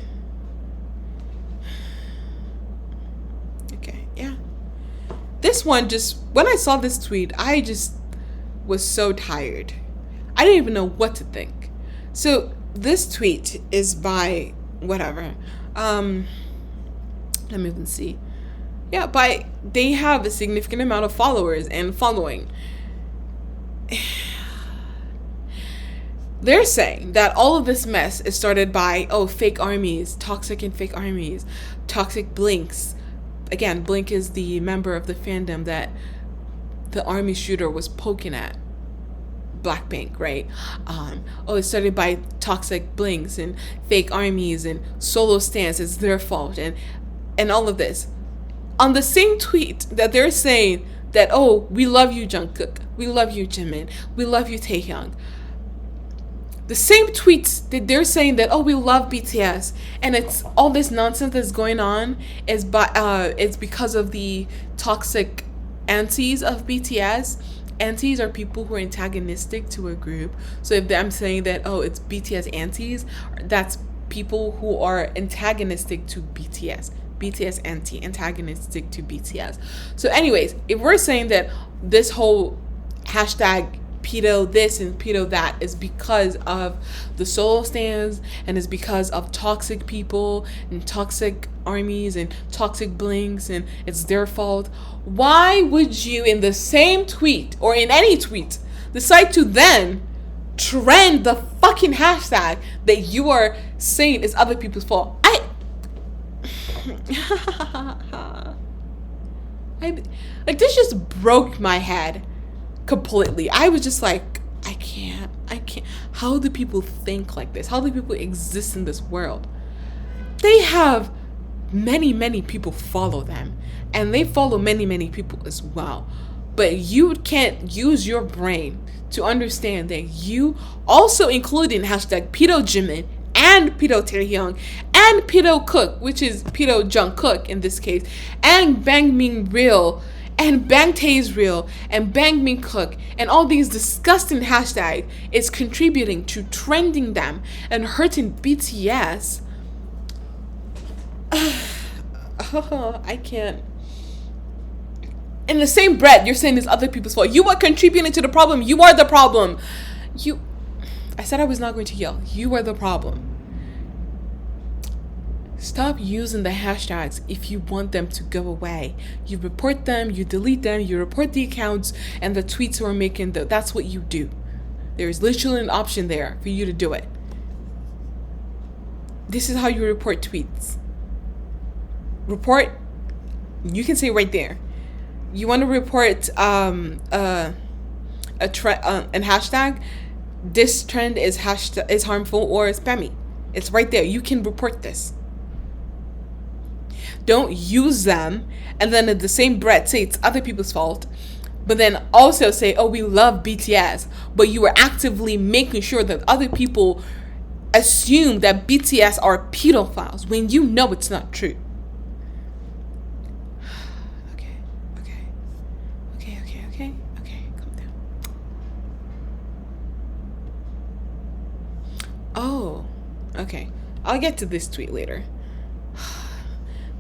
Okay, yeah. This one when I saw this tweet, I just was so tired. I didn't even know what to think. So this tweet is by whatever. Let me even see. Yeah, they have a significant amount of followers and following. They're saying that all of this mess is started by, fake armies, toxic and fake armies, toxic Blinks. Again, Blink is the member of the fandom that the army shooter was poking at. Blackpink, right? It's started by toxic Blinks and fake armies and solo stans. It's their fault and all of this. On the same tweet that they're saying that, we love you, Jungkook. We love you, Jimin. We love you, Taehyung. The same tweets that they're saying that, we love BTS, and it's all this nonsense that's going on is it's because of the toxic antis of BTS. Antis are people who are antagonistic to a group. So if I'm saying that, it's BTS antis, that's people who are antagonistic to BTS. BTS antagonistic to BTS. So anyways, if we're saying that this whole hashtag pedo this and pedo that is because of the solo stands and is because of toxic people and toxic armies and toxic Blinks and it's their fault, why would you in the same tweet or in any tweet decide to then trend the fucking hashtag that you are saying is other people's fault? I like this just broke my head completely. I was just like, I can't. How do people think like this? How do people exist in this world? They have many people follow them, and they follow many people as well. But you can't use your brain to understand that you also including hashtag pedo Jimin and pedo Taehyung and pedo Cook, which is pedo Jungkook in this case, and Bang Min Real and Bang Tae's Real and Bang Min Cook and all these disgusting hashtags is contributing to trending them and hurting BTS. Oh, I can't. In the same breath, you're saying it's other people's fault. You are contributing to the problem. You are the problem. I said I was not going to yell. You are the problem. Stop using the hashtags if you want them to go away. You report them, you delete them, you report the accounts and the tweets who are making that's what you do. There is literally an option there for you to do it. This is how you report tweets. Report, you can say right there. You want to report an hashtag, this trend is harmful or spammy. It's right there. You can report this. Don't use them and then in the same breath say it's other people's fault, but then also say, oh, we love BTS, but you are actively making sure that other people assume that BTS are pedophiles when you know it's not true. Okay, calm down. Oh, okay. I'll get to this tweet later.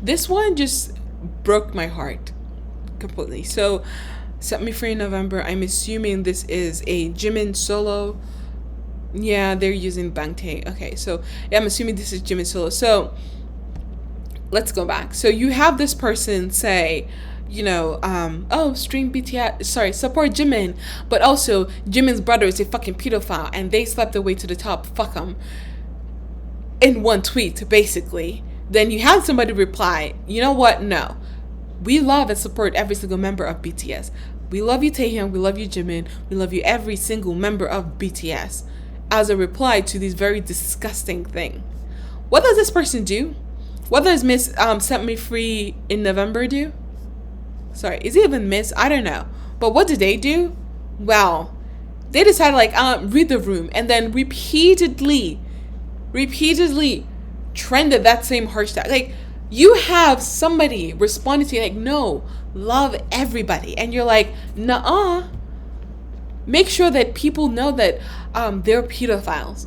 This one just broke my heart completely. So, Set Me Free in November. I'm assuming this is a Jimin solo. Yeah, they're using Bang Tae. Okay, so yeah, I'm assuming this is Jimin solo. So, let's go back. So, you have this person say, oh, stream BTS, support Jimin, but also Jimin's brother is a fucking pedophile and they slept their way to the top, fuck them, in one tweet, basically. Then you had somebody reply, you know what, no, we love and support every single member of BTS. We love you, Taehyung, we love you, Jimin, we love you, every single member of BTS, as a reply to this very disgusting thing. What does this person do? What does Miss Set Me Free in November do? Sorry, is it even Miss? I don't know. But what did they do? Well, they decided read the room and then repeatedly trended that same hashtag. Like, you have somebody responding to you like, no, love everybody. And you're like, nuh-uh. Make sure that people know that they're pedophiles.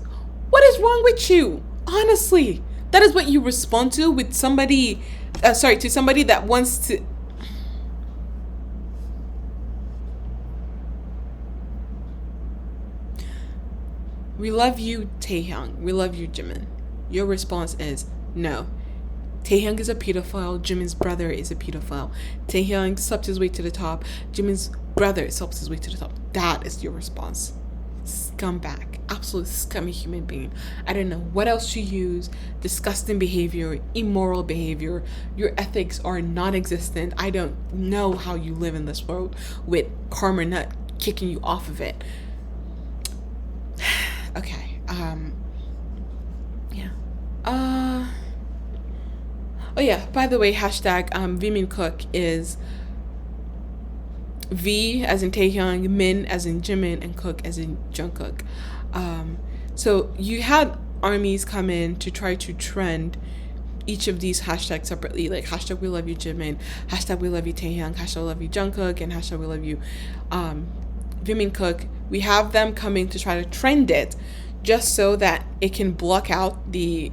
What is wrong with you? Honestly, that is what you respond to with somebody, to somebody that wants to. We love you, Taehyung. We love you, Jimin. Your response is no. Taehyung is a pedophile. Jimin's brother is a pedophile. Taehyung slept his way to the top. Jimin's brother slept his way to the top. That is your response. Scumbag. Absolute scummy human being. I don't know what else to use. Disgusting behavior. Immoral behavior. Your ethics are non-existent. I don't know how you live in this world with karma not kicking you off of it. Okay. Yeah. Oh yeah, by the way, hashtag Vimin Cook is V as in Taehyung, Min as in Jimin, and Cook as in Jungkook. So you had armies come in to try to trend each of these hashtags separately, like hashtag we love you Jimin, hashtag we love you Taehyung, hashtag we love you Jungkook, and hashtag we love you Vimin Cook. We have them coming to try to trend it just so that it can block out the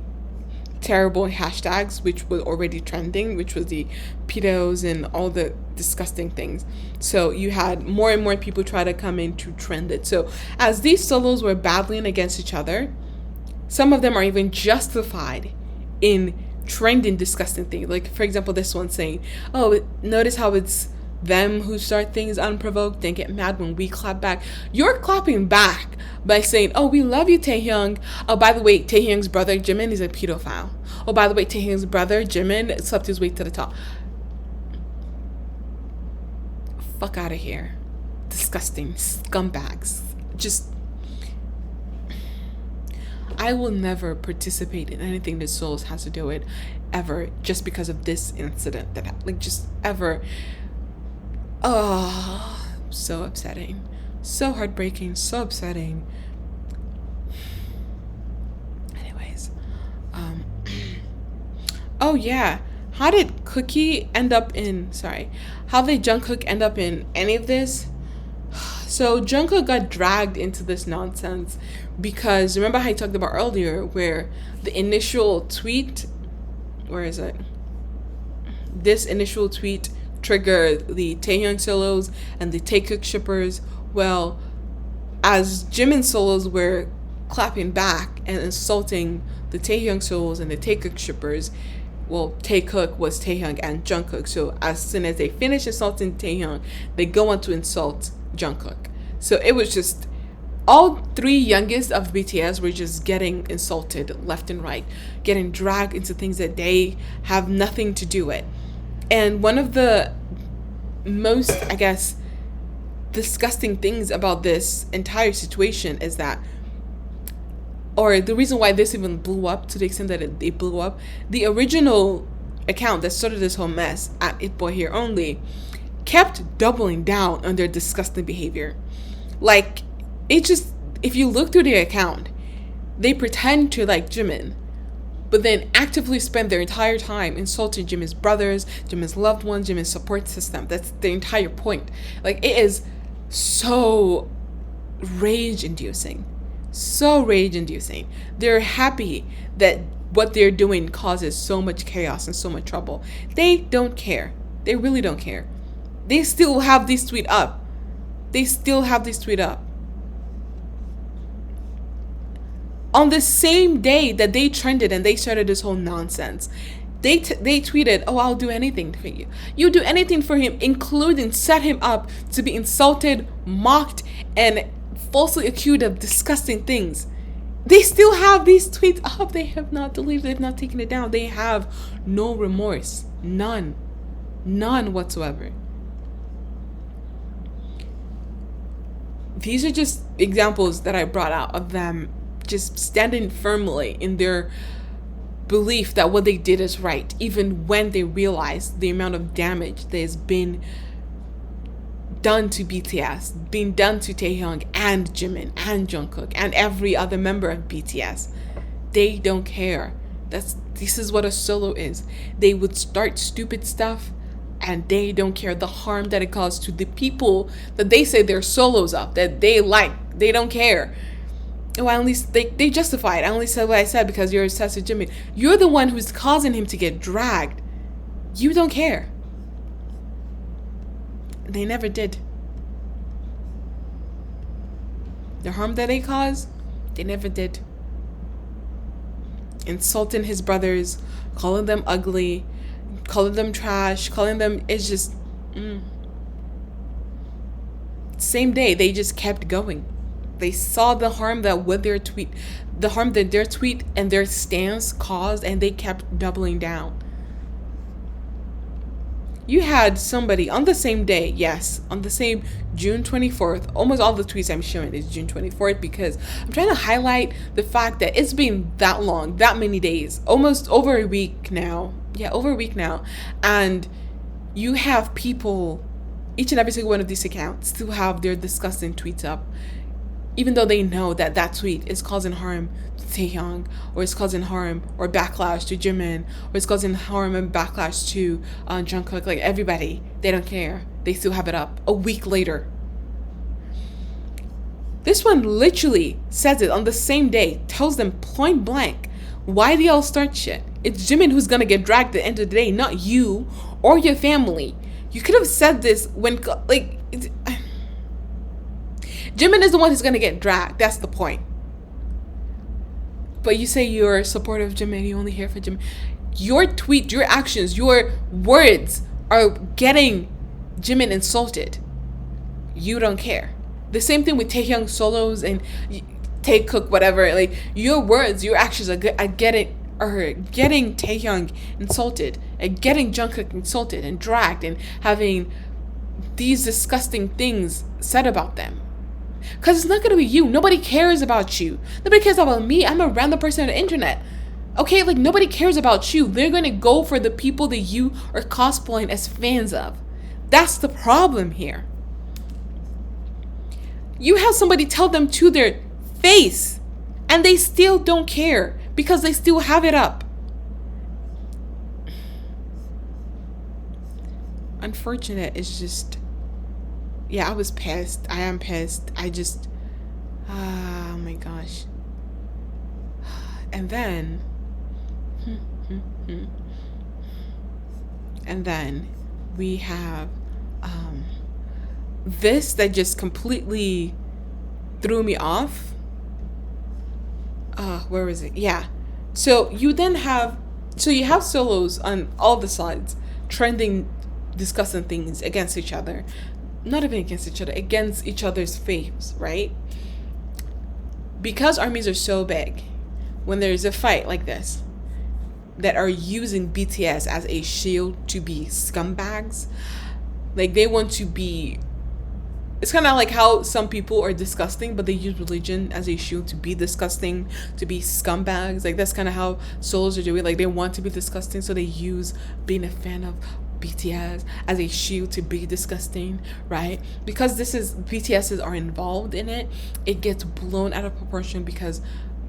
terrible hashtags which were already trending, which was the pedos and all the disgusting things. So you had more and more people try to come in to trend it. So as these solos were battling against each other, some of them are even justified in trending disgusting things. Like, for example, this one saying, oh, notice how it's them who start things unprovoked, they get mad when we clap back. You're clapping back by saying, oh, we love you, Taehyung. Oh, by the way, Taehyung's brother Jimin is a pedophile. Oh, by the way, Taehyung's brother Jimin slept his way to the top. fuck out of here. Disgusting scumbags. Just, I will never participate in anything that Souls has to do with ever, just because of this incident that, like, just ever. Oh, so upsetting, so heartbreaking, so upsetting. Anyways, oh yeah, how did Cookie end up in? Sorry, how did Jungkook end up in any of this? So Jungkook got dragged into this nonsense because remember how I talked about earlier where the initial tweet, where is it? This initial tweet triggered the Taehyung solos and the Taekook shippers. Well, as Jimin solos were clapping back and insulting the Taehyung solos and the Taekook shippers, well, Taekook was Taehyung and Jungkook. So as soon as they finish insulting Taehyung, they go on to insult Jungkook. So it was just all three youngest of BTS were just getting insulted left and right, getting dragged into things that they have nothing to do with. And one of the most, I guess, disgusting things about this entire situation is that, or the reason why this even blew up to the extent that it blew up, the original account that started this whole mess at It Boy Here Only kept doubling down on their disgusting behavior. Like, it just, if you look through their account, they pretend to like Jimin, but then actively spend their entire time insulting Jimin's brothers, Jimin's loved ones, Jimin's support system. That's the entire point. Like, it is so rage-inducing. So rage-inducing. They're happy that what they're doing causes so much chaos and so much trouble. They don't care. They really don't care. They still have this tweet up. They still have this tweet up. On the same day that they trended and they started this whole nonsense, they tweeted, "Oh, I'll do anything for you. You do anything for him, including set him up to be insulted, mocked, and falsely accused of disgusting things." They still have these tweets up. They have not deleted. They've not taken it down. They have no remorse. None whatsoever. These are just examples that I brought out of them just standing firmly in their belief that what they did is right, even when they realize the amount of damage that has been done to BTS, being done to Taehyung and Jimin and Jungkook and every other member of BTS. They don't care. This is what a solo is. They would start stupid stuff and they don't care the harm that it caused to the people that they say they're solos of, that they like. They don't care. Oh, I only they justify it. I only said what I said because you're obsessed with Jimin. You're the one who's causing him to get dragged. You don't care. They never did. The harm that they caused, they never did. Insulting his brothers, calling them ugly, calling them trash, calling them, it's just same day they just kept going. They saw the harm that their tweet and their stance caused, and they kept doubling down. You had somebody on the same day, yes, on the same June 24th, almost all the tweets I'm showing is June 24th because I'm trying to highlight the fact that it's been that long, that many days, almost over a week now. Yeah, over a week now. And you have people, each and every single one of these accounts still have their disgusting tweets up, even though they know that that tweet is causing harm to Taehyung, or it's causing harm or backlash to Jimin, or it's causing harm and backlash to Jungkook, like everybody. They don't care. They still have it up a week later. This one literally says it on the same day, tells them point blank, why do y'all start shit? It's Jimin who's gonna get dragged at the end of the day, not you or your family. You could have said this when, like, Jimin is the one who's gonna get dragged. That's the point. But you say you're supportive of Jimin, you only here for Jimin. Your tweet, your actions, your words are getting Jimin insulted. You don't care. The same thing with Taehyung solos and Taekook, whatever. Like, your words, your actions are getting Taehyung insulted and getting Jungkook insulted and dragged and having these disgusting things said about them. Because it's not going to be you. Nobody cares about you. Nobody cares about me. I'm a random person on the internet. Okay, like nobody cares about you. They're going to go for the people that you are cosplaying as fans of. That's the problem here. You have somebody tell them to their face and they still don't care because they still have it up. Unfortunate. It's just, yeah, I was pissed. I am pissed. Oh my gosh. And then we have this that just completely threw me off. Where is it? Yeah. So you have solos on all the sides trending, discussing things against each other. Not even against each other, against each other's faves, right? Because armies are so big, when there's a fight like this, that are using BTS as a shield to be scumbags, like they want to be, it's kind of like how some people are disgusting, but they use religion as a shield to be disgusting, to be scumbags. Like that's kind of how souls are doing. Like they want to be disgusting, so they use being a fan of BTS as a shield to be disgusting, right? Because BTSs are involved in it, it gets blown out of proportion because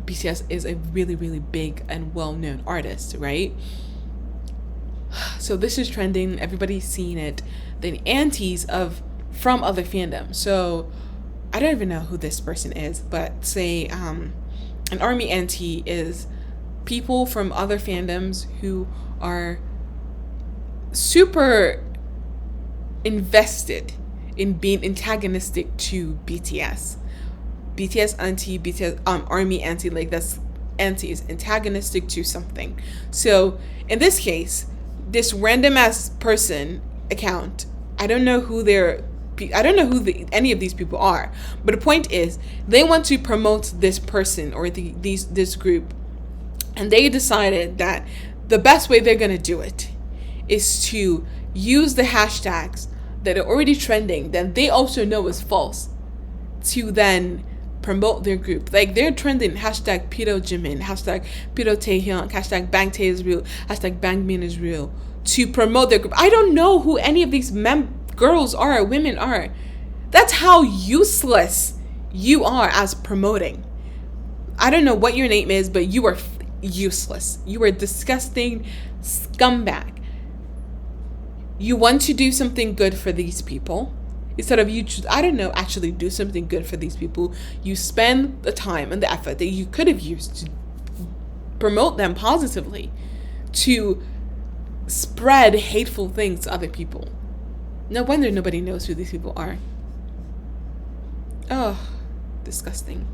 BTS is a really, really big and well-known artist, right? So this is trending, everybody's seeing it. The antis from other fandoms. So I don't even know who this person is, but say an army anti is people from other fandoms who are super invested in being antagonistic to BTS. BTS anti, BTS army anti, like that's anti is antagonistic to something. So in this case, this random ass person account, I don't know who any of these people are, but the point is they want to promote this person or this group, and they decided that the best way they're gonna do it is to use the hashtags that are already trending that they also know is false to then promote their group. Like they're trending hashtag Pito Jimin, hashtag Pito Taehyung, hashtag Bang Tae is real, hashtag Bang Min is real, to promote their group. I don't know who any of these girls are, women are. That's how useless you are as promoting. I don't know what your name is, but you are useless. You are a disgusting scumbag. You want to do something good for these people. Instead of actually do something good for these people, you spend the time and the effort that you could have used to promote them positively, to spread hateful things to other people. No wonder nobody knows who these people are. Oh, disgusting.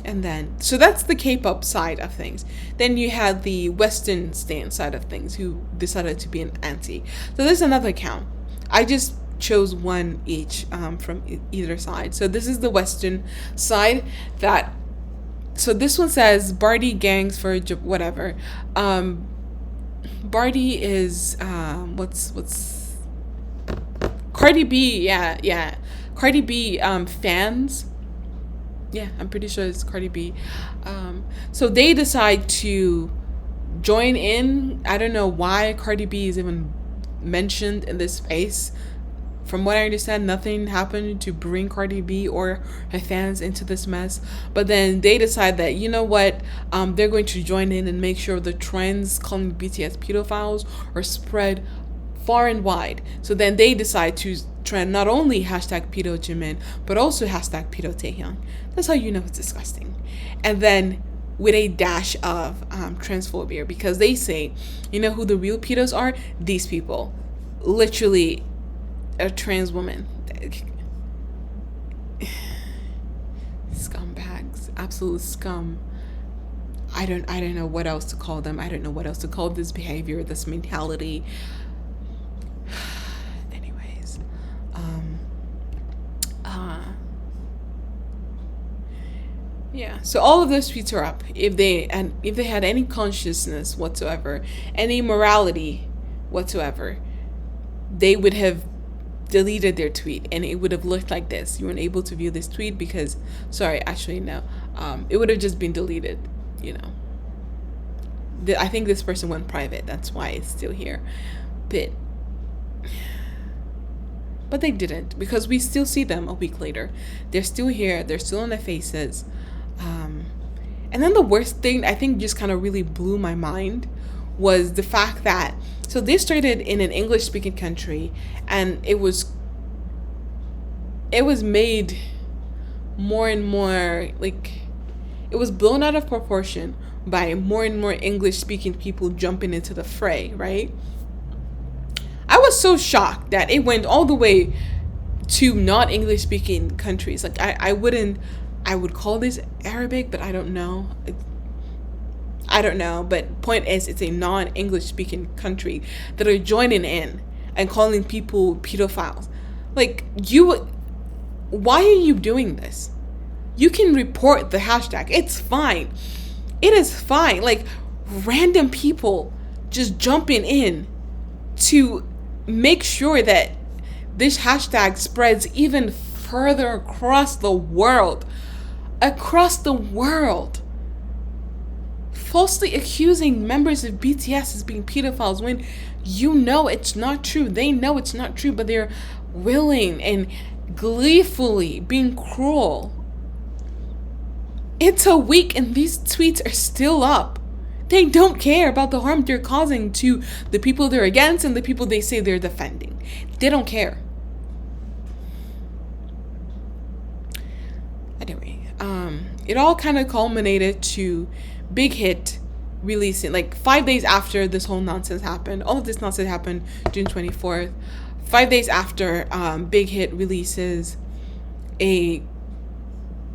And then, so that's the K-pop side of things. Then you had the Western stan side of things who decided to be an anti. So there's another account. I just chose one each from either side. So this is the Western side so this one says Barty gangs for whatever. Barty is what's Cardi B, yeah. Cardi B fans. Yeah, I'm pretty sure it's Cardi B. So they decide to join in. I don't know why Cardi B is even mentioned in this space. From what I understand, nothing happened to bring Cardi B or her fans into this mess. But then they decide that, you know what, they're going to join in and make sure the trends calling BTS pedophiles are spread far and wide. So then they decide to trend not only hashtag Pito Jimin, but also hashtag Pito Taehyung. That's how you know it's disgusting. And then with a dash of transphobia, because they say, you know who the real pedos are? These people. Literally a trans woman. Scumbags. Absolute scum. I don't know what else to call them. I don't know what else to call this behavior, this mentality. Anyways. Yeah, so all of those tweets are up. If they had any consciousness whatsoever, any morality whatsoever, they would have deleted their tweet, and it would have looked like this. You weren't able to view this tweet because, sorry, actually no, it would have just been deleted. You know, I think this person went private. That's why it's still here, but they didn't, because we still see them a week later. They're still here. They're still on their faces. And then the worst thing I think just kind of really blew my mind was the fact that, so they started in an English speaking country, and it was made more and more, like, it was blown out of proportion by more and more English speaking people jumping into the fray, right? I was so shocked that it went all the way to not English speaking countries. Like, I would call this Arabic, but I don't know. But point is, it's a non-English speaking country that are joining in and calling people pedophiles. Like, why are you doing this? You can report the hashtag. It's fine. It is fine. Like, random people just jumping in to make sure that this hashtag spreads even further across the world. Falsely accusing members of BTS as being pedophiles when you know it's not true. They know it's not true, but they're willing and gleefully being cruel. It's a week and these tweets are still up. They don't care about the harm they're causing to the people they're against and the people they say they're defending. They don't care. Anyway, it all kind of culminated to Big Hit releasing, like 5 days after this whole nonsense happened. All of this nonsense happened June 24th. 5 days after, Big Hit releases a,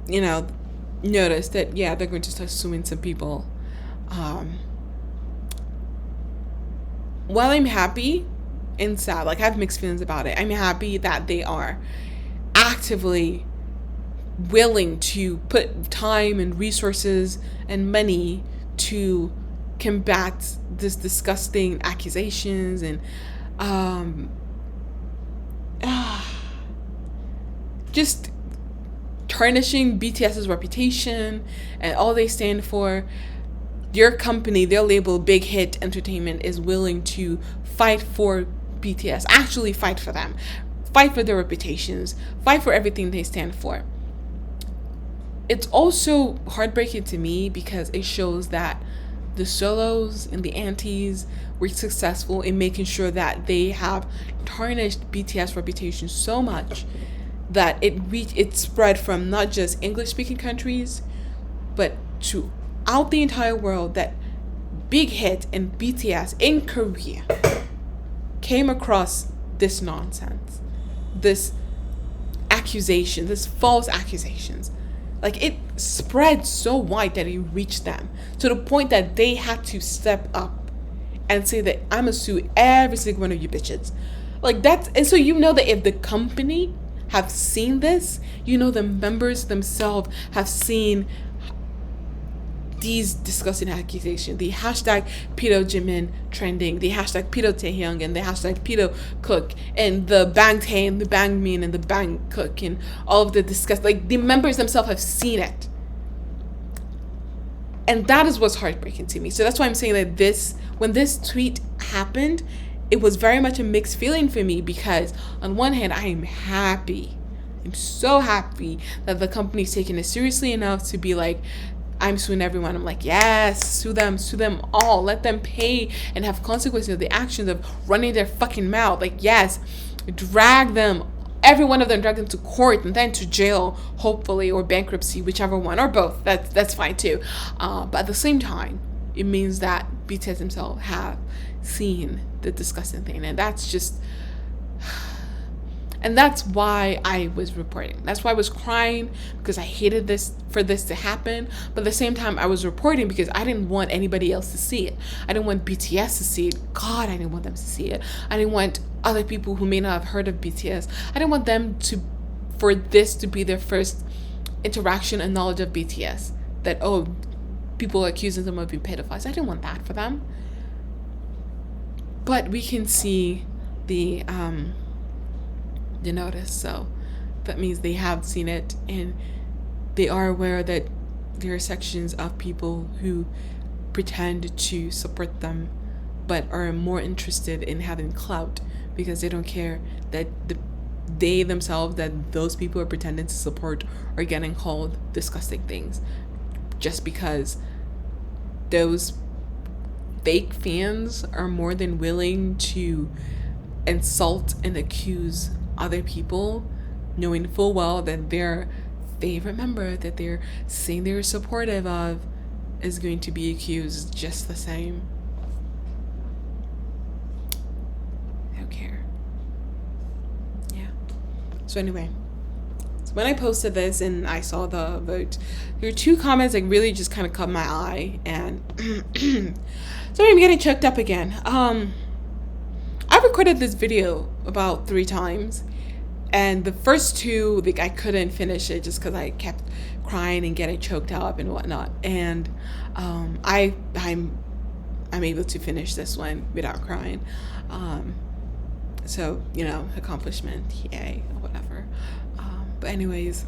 notice that, yeah, they're going to start suing some people. While I'm happy and sad, like, I have mixed feelings about it. I'm happy that they are actively willing to put time and resources and money to combat this disgusting accusations and just tarnishing BTS's reputation and all they stand for. Your company, their label, Big Hit Entertainment, is willing to fight for BTS, actually fight for them, fight for their reputations, fight for everything they stand for. It's also heartbreaking to me because it shows that the solos and the antis were successful in making sure that they have tarnished BTS reputation so much that it spread from not just English-speaking countries, but to out the entire world, that Big Hit and BTS in Korea came across this nonsense, this accusation, this false accusations. Like, it spread so wide that it reached them to the point that they had to step up and say that I'm gonna sue every single one of you bitches. Like, that's, and so you know that if the company have seen this, you know the members themselves have seen these disgusting accusations, the hashtag pedo Jimin trending, the hashtag pedo Taehyung, and the hashtag pedo Cook, and the bang Tae and the bang Min and the bang Cook, and all of the disgust. Like, the members themselves have seen it, and that is what's heartbreaking to me. So that's why I'm saying that when this tweet happened, it was very much a mixed feeling for me, because on one hand, I am happy. I'm so happy that the company's taking it seriously enough to be like, I'm suing everyone. I'm like, yes, sue them all. Let them pay and have consequences of the actions of running their fucking mouth. Like, yes, drag them, every one of them, drag them to court and then to jail, hopefully, or bankruptcy, whichever one, or both. That's fine too. But at the same time, it means that BTS themselves have seen the disgusting thing, and that's just. And that's why I was reporting. That's why I was crying, because I hated for this to happen. But at the same time, I was reporting because I didn't want anybody else to see it. I didn't want BTS to see it. God, I didn't want them to see it. I didn't want other people who may not have heard of BTS. I didn't want them for this to be their first interaction and knowledge of BTS. That, oh, people are accusing them of being pedophiles. I didn't want that for them. But we can see the you notice. So that means they have seen it, and they are aware that there are sections of people who pretend to support them but are more interested in having clout, because they don't care that they themselves, that those people are pretending to support, are getting called disgusting things just because those fake fans are more than willing to insult and accuse other people, knowing full well that their favorite member that they're saying they're supportive of is going to be accused just the same. I don't care. Yeah. So anyway, so when I posted this and I saw the vote, there were 2 comments that really just kind of caught my eye, and so I'm getting choked up again. I recorded this video about 3 times, and the first 2, like, I couldn't finish it just because I kept crying and getting choked up and whatnot. And I'm able to finish this one without crying. So, you know, accomplishment, yay, or whatever. But anyways,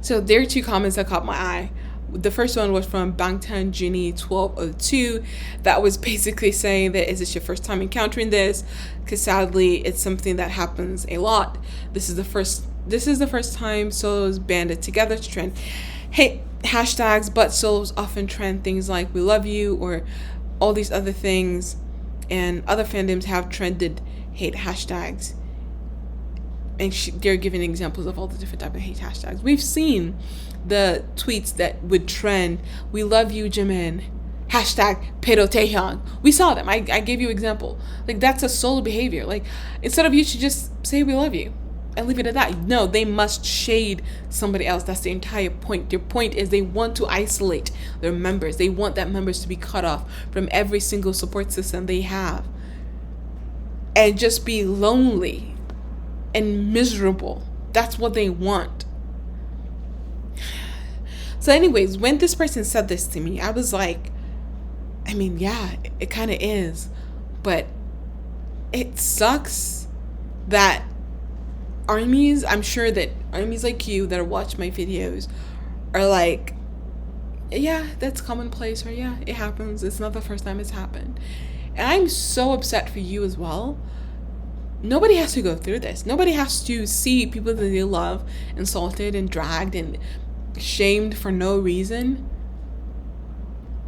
so there are 2 comments that caught my eye. The first one was from Bangtan Genie 1202, that was basically saying that, is this your first time encountering this? Because sadly, it's something that happens a lot. This is the first time solos banded together to trend hate hashtags, but solos often trend things like "we love you" or all these other things, and other fandoms have trended hate hashtags. And they're giving examples of all the different type of hate hashtags. We've seen the tweets that would trend "we love you, Jimin," hashtag Pero Taehyung. We saw them. I gave you example. Like, that's a solo behavior. Like, instead of you should just say "we love you" and leave it at that. No, they must shade somebody else. That's the entire point. Their point is they want to isolate their members. They want that members to be cut off from every single support system they have and just be lonely and miserable. That's what they want. So anyways, when this person said this to me, I was like, I mean, yeah, it kind of is, but it sucks that armies, I'm sure that armies like you that watch my videos are like, yeah, that's commonplace, or yeah, it happens. It's not the first time it's happened. And I'm so upset for you as well. Nobody has to go through this. Nobody has to see people that they love insulted and dragged and shamed for no reason.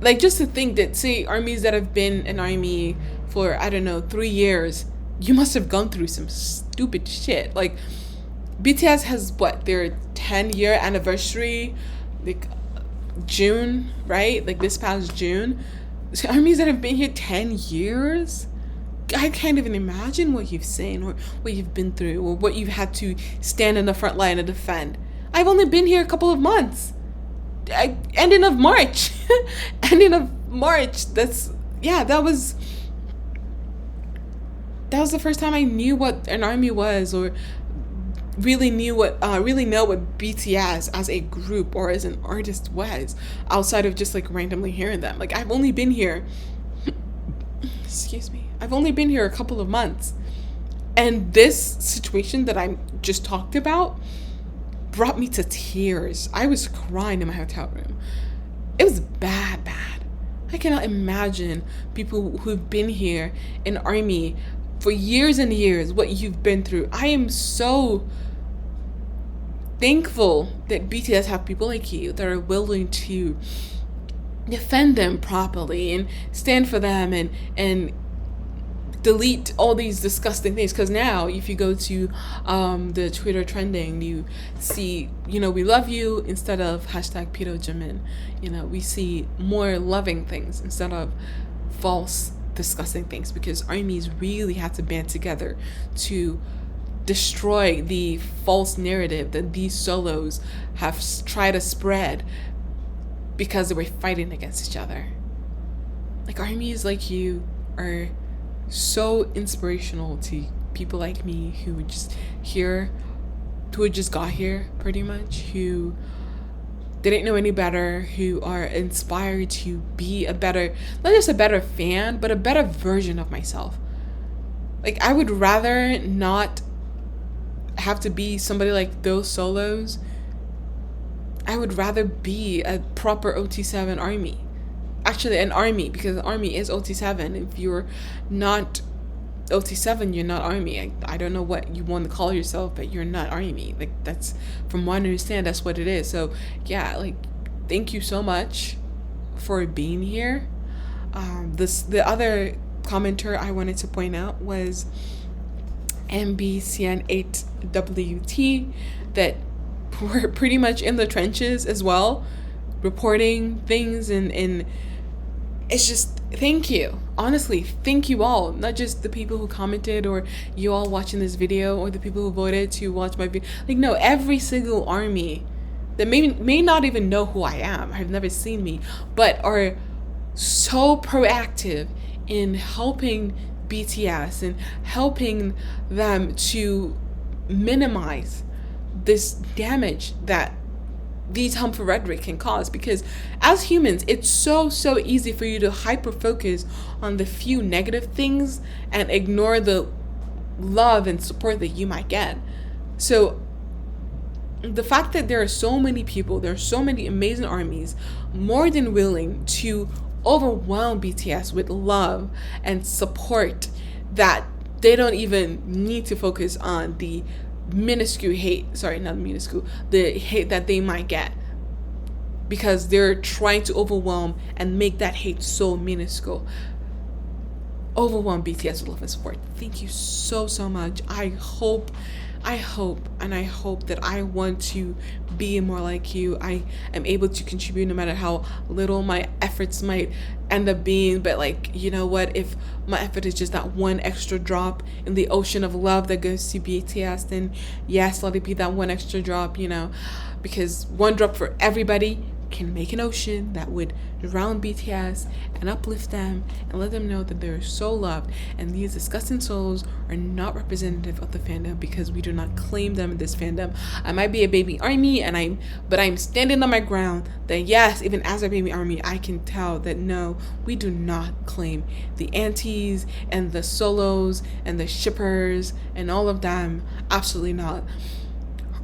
Like, just to think that, say, armies that have been an army for, I don't know, 3 years, you must have gone through some stupid shit. Like, BTS has, what, their 10-year anniversary, like, June, right? Like, this past June. So armies that have been here 10 years? I can't even imagine what you've seen or what you've been through or what you've had to stand in the front line and defend. I've only been here a couple of months. Ending of March. That's, yeah, that was the first time I knew what an army was, or really know what BTS as a group or as an artist was, outside of just like randomly hearing them. Like, I've only been here I've only been here a couple of months, and this situation that I just talked about brought me to tears. I was crying in my hotel room. It was bad. I cannot imagine people who've been here in army for years and years, what you've been through. I am so thankful that BTS have people like you that are willing to defend them properly and stand for them and delete all these disgusting things. Because now if you go to the Twitter trending, you see, we love you instead of hashtag Pito Jimin. We see more loving things instead of false disgusting things, because armies really had to band together to destroy the false narrative that these solos have tried to spread because they were fighting against each other. Like, armies like you are so inspirational to people like me who just got here pretty much, who didn't know any better, who are inspired to be a better, not just a better fan, but a better version of myself. Like, I would rather not have to be somebody like those solos, I would rather be a proper OT7 army. Actually, an army, because army is OT7. If you're not OT7, you're not army. I don't know what you want to call yourself, but you're not army. Like, that's, from what I understand, that's what it is. So yeah, like, thank you so much for being here. The other commenter I wanted to point out was MBCN8WT, that were pretty much in the trenches as well, reporting things, and it's just, thank you. Honestly, thank you all. Not just the people who commented, or you all watching this video, or the people who voted to watch my video. Like, no, every single army that may not even know who I am, have never seen me, but are so proactive in helping BTS and helping them to minimize this damage that these harmful rhetoric can cause. Because as humans, it's so easy for you to hyper focus on the few negative things and ignore the love and support that you might get. So the fact that there are so many people, there are so many amazing armies more than willing to overwhelm BTS with love and support, that they don't even need to focus on the minuscule hate, the hate that they might get, because they're trying to overwhelm and make that hate so minuscule. Overwhelm BTS with love and support. Thank you so much. I hope that I want to be more like you. I am able to contribute no matter how little my efforts might end up being. But, like, you know what? If my effort is just that one extra drop in the ocean of love that goes to BTS, then yes, let it be that one extra drop, because one drop for everybody can make an ocean that would drown BTS and uplift them and let them know that they're so loved. And these disgusting souls are not representative of the fandom, because we do not claim them in this fandom. I might be a baby army, but I'm standing on my ground that yes, even as a baby army, I can tell that no, we do not claim the antis and the solos and the shippers and all of them. Absolutely not.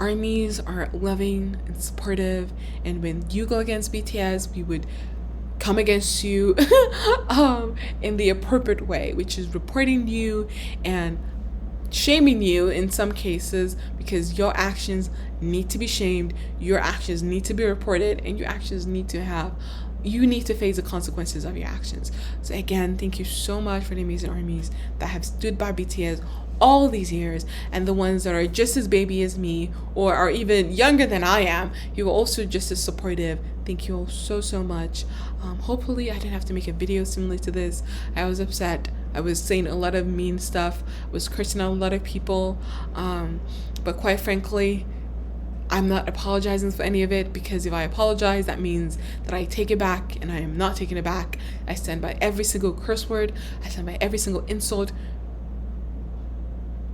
Armies are loving and supportive, and when you go against BTS, we would come against you in the appropriate way, which is reporting you and shaming you in some cases, because your actions need to be shamed, your actions need to be reported, and your actions need to face the consequences of your actions. So again, thank you so much for the amazing armies that have stood by BTS all these years, and the ones that are just as baby as me, or are even younger than I am, you are also just as supportive. Thank you all so much. Hopefully I didn't have to make a video similar to this. I was upset. I was saying a lot of mean stuff. I was cursing out a lot of people. But quite frankly, I'm not apologizing for any of it, because if I apologize, that means that I take it back, and I am not taking it back. I stand by every single curse word. I stand by every single insult.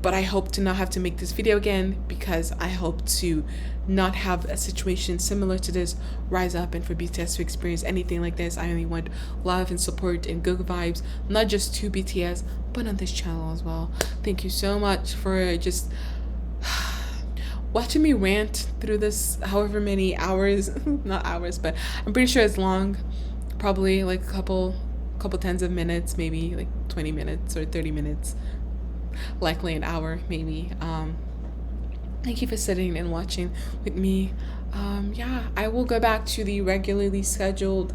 But I hope to not have to make this video again, because I hope to not have a situation similar to this rise up, and for BTS to experience anything like this. I only want love and support and good vibes, not just to BTS, but on this channel as well. Thank you so much for just watching me rant through this however many hours, not hours, but I'm pretty sure it's long, probably like a couple tens of minutes, maybe like 20 minutes or 30 minutes. Likely an hour, maybe. Thank you for sitting and watching with me. Yeah, I will go back to the regularly scheduled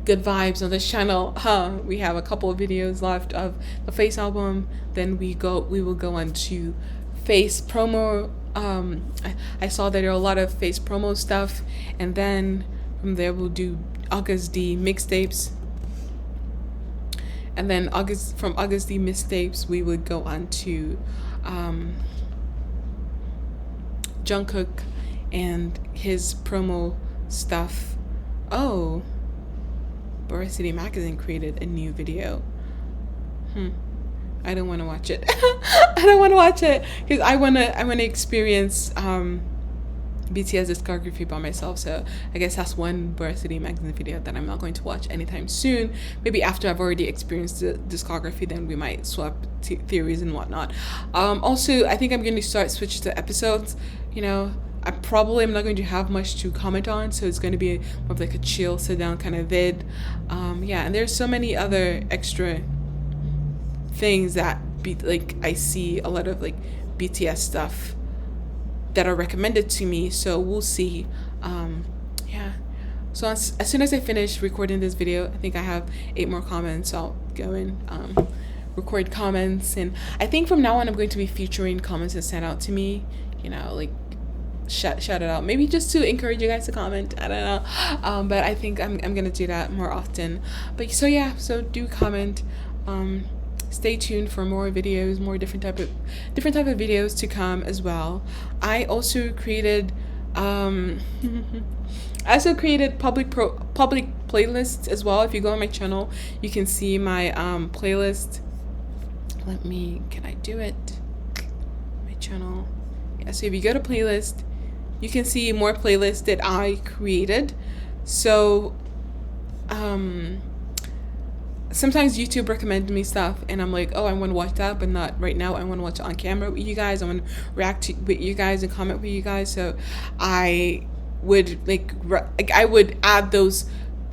good vibes on this channel. We have a couple of videos left of the Face album. Then we will go on to Face promo. I saw that there are a lot of Face promo stuff, and then from there we'll do August D mixtapes. And then from August D mixtapes, we would go on to Jungkook and his promo stuff. Oh, Varsity Magazine created a new video. I don't want to watch it. I don't want to watch it, because I wanna experience BTS discography by myself. So I guess that's one Varsity Magazine video that I'm not going to watch anytime soon. Maybe after I've already experienced the discography, then we might swap theories and whatnot. Also, I think I'm going to start switch to episodes. You know, I probably am not going to have much to comment on, so it's going to be more of like a chill, sit down kind of vid. Yeah, and there's so many other extra things that I see a lot of like BTS stuff that are recommended to me, so we'll see. Yeah, so as soon as I finish recording this video, I think I have 8 more comments, so I'll go and record comments, and I think from now on I'm going to be featuring comments that sent out to me, you know, like shout it out, maybe just to encourage you guys to comment, I don't know, but I think I'm gonna do that more often. But so yeah, so do comment. Stay tuned for more videos, more different type of videos to come as well. I also created public playlists as well. If you go on my channel, you can see my playlist. Can I do it? My channel. Yeah, so if you go to playlist, you can see more playlists that I created. So sometimes YouTube recommends me stuff and I'm like, oh, I want to watch that, but not right now. I want to watch it on camera with you guys. I want to react with you guys and comment with you guys. So I would I would add those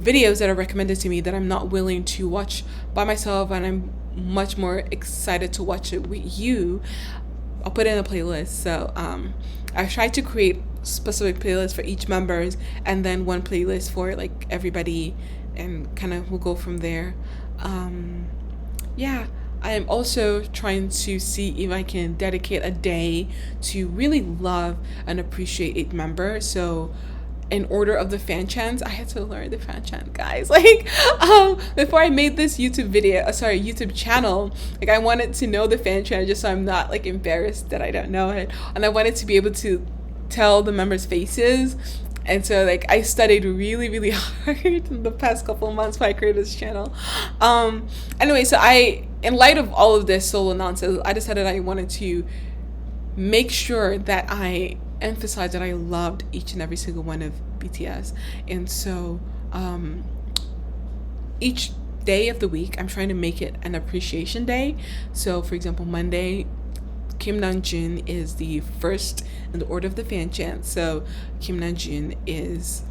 videos that are recommended to me that I'm not willing to watch by myself, and I'm much more excited to watch it with you. I'll put it in a playlist. So I tried to create specific playlists for each members, and then one playlist for like everybody, and kind of we'll go from there. Yeah, I am also trying to see if I can dedicate a day to really love and appreciate each member. So in order of the fan chants, I had to learn the fan chant, guys. Like before I made this YouTube channel, like I wanted to know the fan chant just so I'm not like embarrassed that I don't know it, and I wanted to be able to tell the members' faces. And so like I studied really, really hard in the past couple of months before I created this channel. Anyway, so in light of all of this solo nonsense, I decided I wanted to make sure that I emphasize that I loved each and every single one of BTS. And so each day of the week, I'm trying to make it an appreciation day. So for example, Monday, Kim Namjoon is the first in the order of the fan chant. So Monday is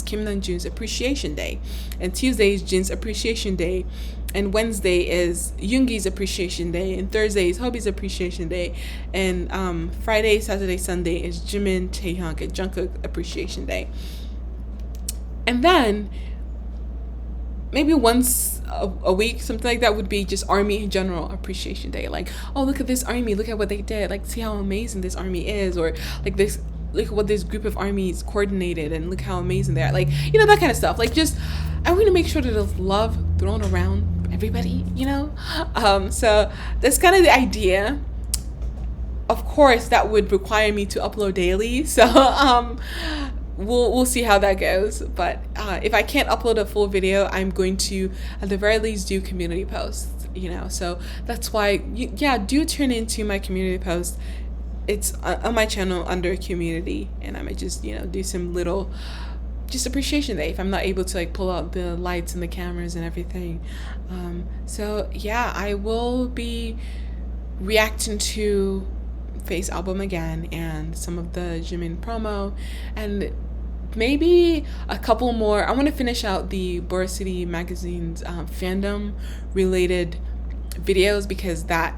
Kim Namjoon's appreciation day, and Tuesday is Jin's appreciation day, and Wednesday is Yoongi's appreciation day, and Thursday is Hobie's appreciation day, and Friday, Saturday, Sunday is Jimin, Taehyung, and Jungkook appreciation day. And then maybe once a week, something like that, would be just Army in general appreciation day. Like, oh, look at this Army, look at what they did, like see how amazing this Army is, or like this, look at what this group of armies coordinated, and look how amazing they are, like, you know, that kind of stuff. Like, just I want to make sure that there's love thrown around everybody, you know. So that's kind of the idea. Of course, that would require me to upload daily, so we'll see how that goes. But if I can't upload a full video, I'm going to at the very least do community posts, you know. So that's why do turn into my community post. It's on my channel under community, and I might just, you know, do some little just appreciation day if I'm not able to like pull out the lights and the cameras and everything. So yeah, I will be reacting to Face album again, and some of the Jimin promo, and maybe a couple more. I want to finish out the Varsity Magazine's fandom related videos, because that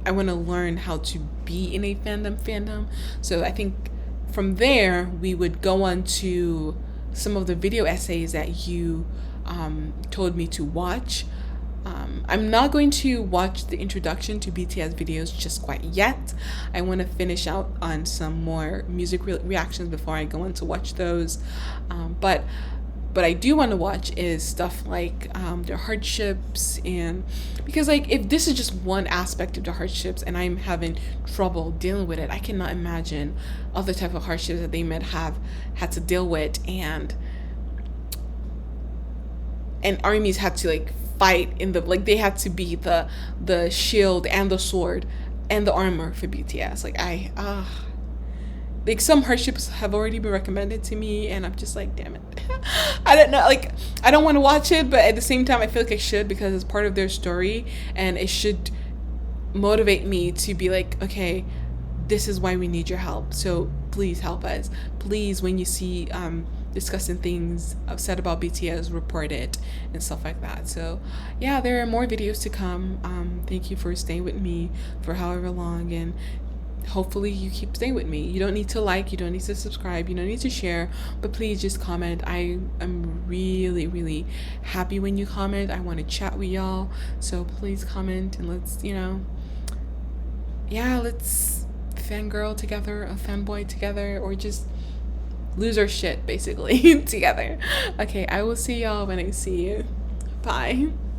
I want to learn how to be in a fandom. So I think from there we would go on to some of the video essays that you told me to watch. I'm not going to watch the introduction to BTS videos just quite yet. I want to finish out on some more music reactions before I go on to watch those. But I do want to watch is stuff like their hardships, and because like if this is just one aspect of the hardships and I'm having trouble dealing with it, I cannot imagine other type of hardships that they might have had to deal with, and armies had to like fight in the, like they had to be the shield and the sword and the armor for BTS. Like like some hardships have already been recommended to me, and I'm just like, damn it. I don't know, like I don't want to watch it, but at the same time I feel like I should, because it's part of their story and it should motivate me to be like, okay, this is why we need your help, so please help us. Please, when you see discussing things said about BTS, report it and stuff like that. So yeah, there are more videos to come. Thank you for staying with me for however long, and hopefully you keep staying with me. You don't need to like, you don't need to subscribe, you don't need to share, but please just comment. I am really, really happy when you comment. I want to chat with y'all, so please comment, and let's, let's fangirl together, a fanboy together, or just lose our shit basically together. Okay, I will see y'all when I see you. Bye.